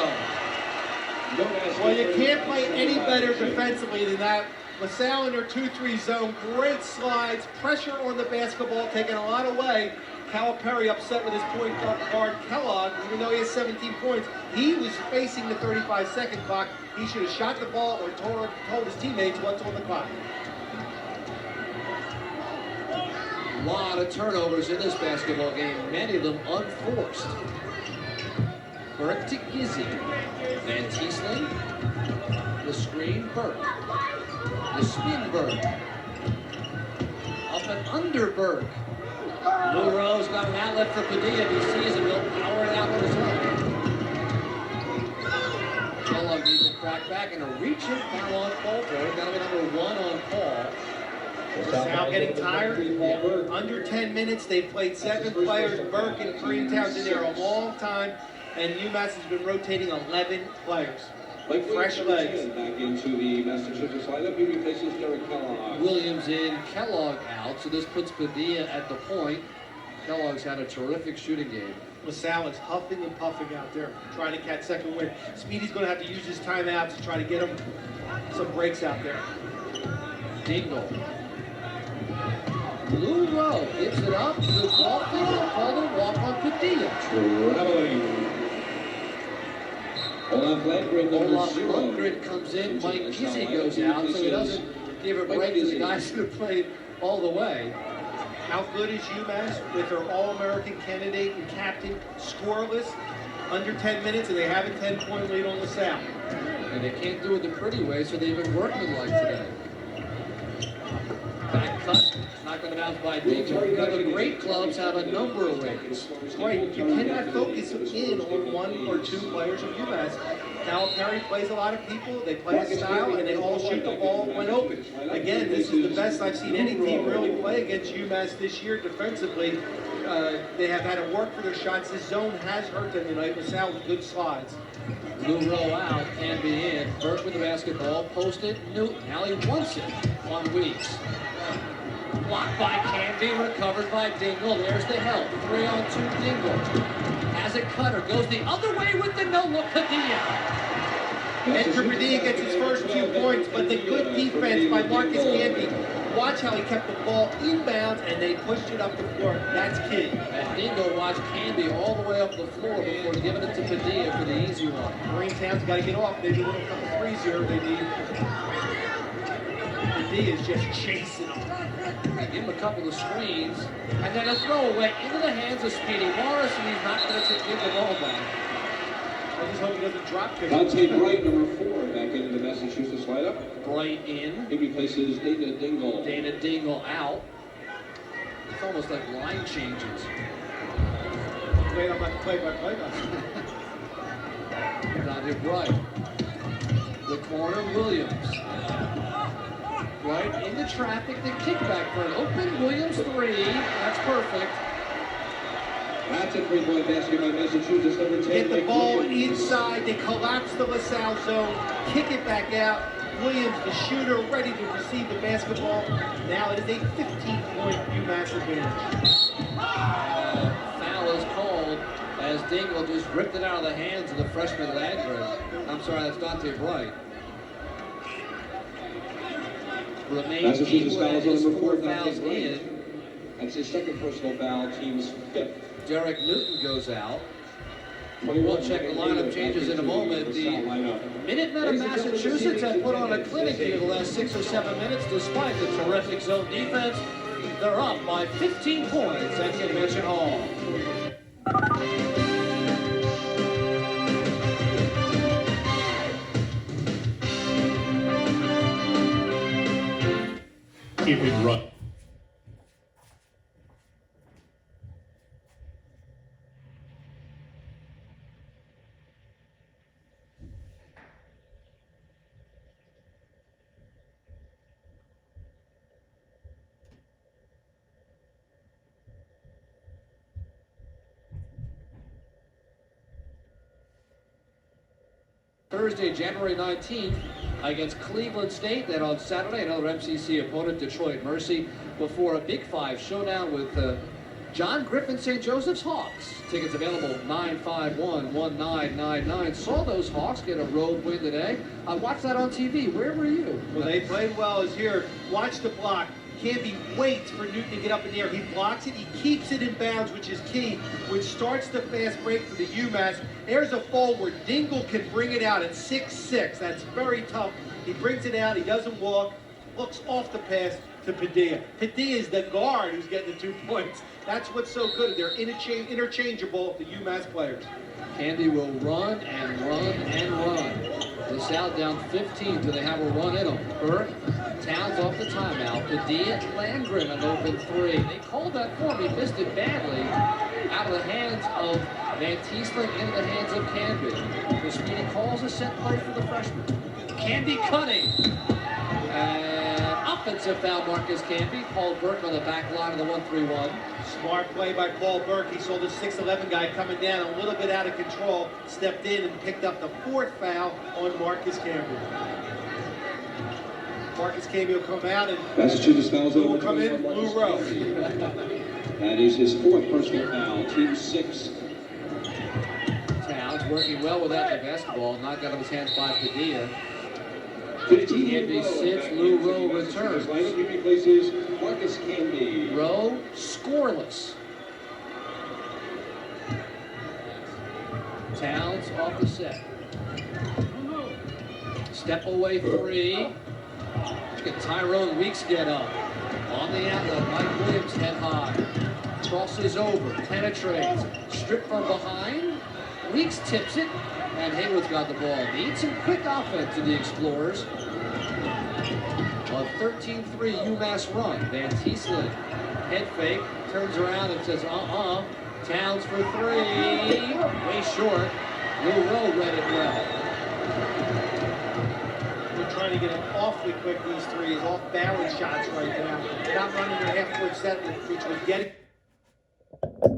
Well, you can't play any better defensively than that. LaSalle in their 2-3 zone. Great slides. Pressure on the basketball, taking a lot away. Calipari upset with his point guard Kellogg, even though he has 17 points. He was facing the 35-second clock. He should have shot the ball or told his teammates what's on the clock. A lot of turnovers in this basketball game, many of them unforced. Burke to Gizzy. Van Tiesling. The screen, Burke. The spin, Burke. Up and under Burke. Luro's got an outlet for Padilla. If he sees him, he'll power it out on his own. Kellogg needs a crack back and a reach-in foul on Coulter. Got to be number 1 on Paul. Now getting tired. Yeah. Under 10 minutes, they've played 7 players. Burke and Greentown's in there a long time, and UMass has been rotating 11 players. Like fresh legs. Back into the Massachusetts lineup, he replaces Derek Kellogg. Williams in, Kellogg out, so this puts Padilla at the point. Kellogg's had a terrific shooting game. LaSalle is huffing and puffing out there, trying to catch second wind. Speedy's going to have to use his timeouts to try to get him some breaks out there. Dingle. Blue Rowe gives it up. The ball finger called a walk on Padilla. Traveling. Olaf Lundgren comes in. Mike Gizzy goes out, so he doesn't give a break to the guys who have played all the way. How good is UMass with their All-American candidate and captain scoreless under 10 minutes, and they have a 10-point lead on LaSalle. And they can't do it the pretty way, so they've been working like today. Back cut, not going to bounce by Dingle. The great clubs have a number of ways. Right, you cannot focus in on one or two players of UMass. Calipari plays a lot of people, they play a style, and they all shoot the ball when open. Again, this is the best I've seen any team really play against UMass this year defensively. They have had to work for their shots. This zone has hurt them tonight. LaSalle with good slides. Blue Rowe out, can be in. Burke with the basketball, posted Newton. Now he wants it on Weeks. Blocked by Candy, recovered by Dingle. There's the help. 3-on-2 Dingle. Has a cutter, goes the other way with the no-look Padilla. Edgar Padilla gets his first 2 points, but the good defense by Marcus Candy. Watch how he kept the ball inbounds and they pushed it up the floor. That's key. And Dingle watched Candy all the way up the floor before giving it to Padilla for the easy one. Greentown's got to get off. Maybe a little couple threes here they need. Padilla's just chasing them. Give him a couple of screens, and then a throwaway into the hands of Speedy Morris, and he's not going to give the ball back. I just hope he doesn't drop kick. Dante Bright, number 4, back into the Massachusetts lineup. Bright in. He replaces Dana Dingle. Dana Dingle out. It's almost like line changes. Wait, I'm about to play by play. Dante Bright. The corner, Williams. Right into traffic, the kickback for an open Williams 3. That's perfect. That's a 3-point basket by Massachusetts, number 10. Get the ball inside, they collapse the LaSalle zone, kick it back out. Williams, the shooter, ready to receive the basketball. Now it is a 15-point UMass advantage. Foul is called as Dingle just ripped it out of the hands of the freshman Landgren. I'm sorry, that's Dante Bright. Remains equal at his 4 fouls in. That's his second personal foul, team's 5th. Derek Newton goes out. We'll check the lineup changes in a moment. The Minutemen of Massachusetts have put on a clinic here the last 6 or 7 minutes despite the terrific zone defense. They're up by 15 points at Convention Hall. Keep it right. Thursday, January 19th against Cleveland State. Then on Saturday, another MCC opponent, Detroit Mercy, before a Big 5 showdown with John Griffin St. Joseph's Hawks. Tickets available 951-1999. Saw those Hawks get a road win today. I watched that on TV. Where were you? Well, they played well as here. Watch the block. Canby waits for Newton to get up in the air. He blocks it. He keeps it in bounds, which is key, which starts the fast break for the UMass. There's a forward. Dingle can bring it out at 6'6". That's very tough. He brings it out. He doesn't walk. Looks off the pass to Padilla. Padilla is the guard who's getting the 2 points. That's what's so good. They're interchangeable, the UMass players. Candy will run and run and run. LaSalle down 15. Do they have a run in them? Burke, Towns off the timeout. Padilla, Landgren an open 3. They called that for him. He missed it badly. Out of the hands of Van Tiesling into the hands of Canby. The Speedy calls a set play for the freshman. Candy cutting. And up offensive foul, Marcus Camby. Paul Burke on the back line of the 1-3-1. Smart play by Paul Burke. He saw the 6'11" guy coming down a little bit out of control, stepped in and picked up the 4th foul on Marcus Camby. Marcus Camby will come out and Massachusetts fouls who over. will come in? Lou Rowe. That is his 4th personal foul, team 6. Towns working well without the basketball, knocked out of his hands by Padilla. 15 Camby sits, Lou Rowe returns. He replaces Marcus Camby. Rowe scoreless. Towns off the set. Step away 3. Look at Tyrone Weeks get up. On the outlet, Mike Williams head high. Crosses over, penetrates, stripped from behind. Weeks tips it, and Haywood's got the ball. Need some quick offense in the Explorers. A 13-3 UMass run. Van Tieselen, head fake, turns around and says, Towns for 3. Way short. Lou Rowe read it well. They're trying to get him awfully quick, these threes, off balance shots right now. Not running their half-court set, which was getting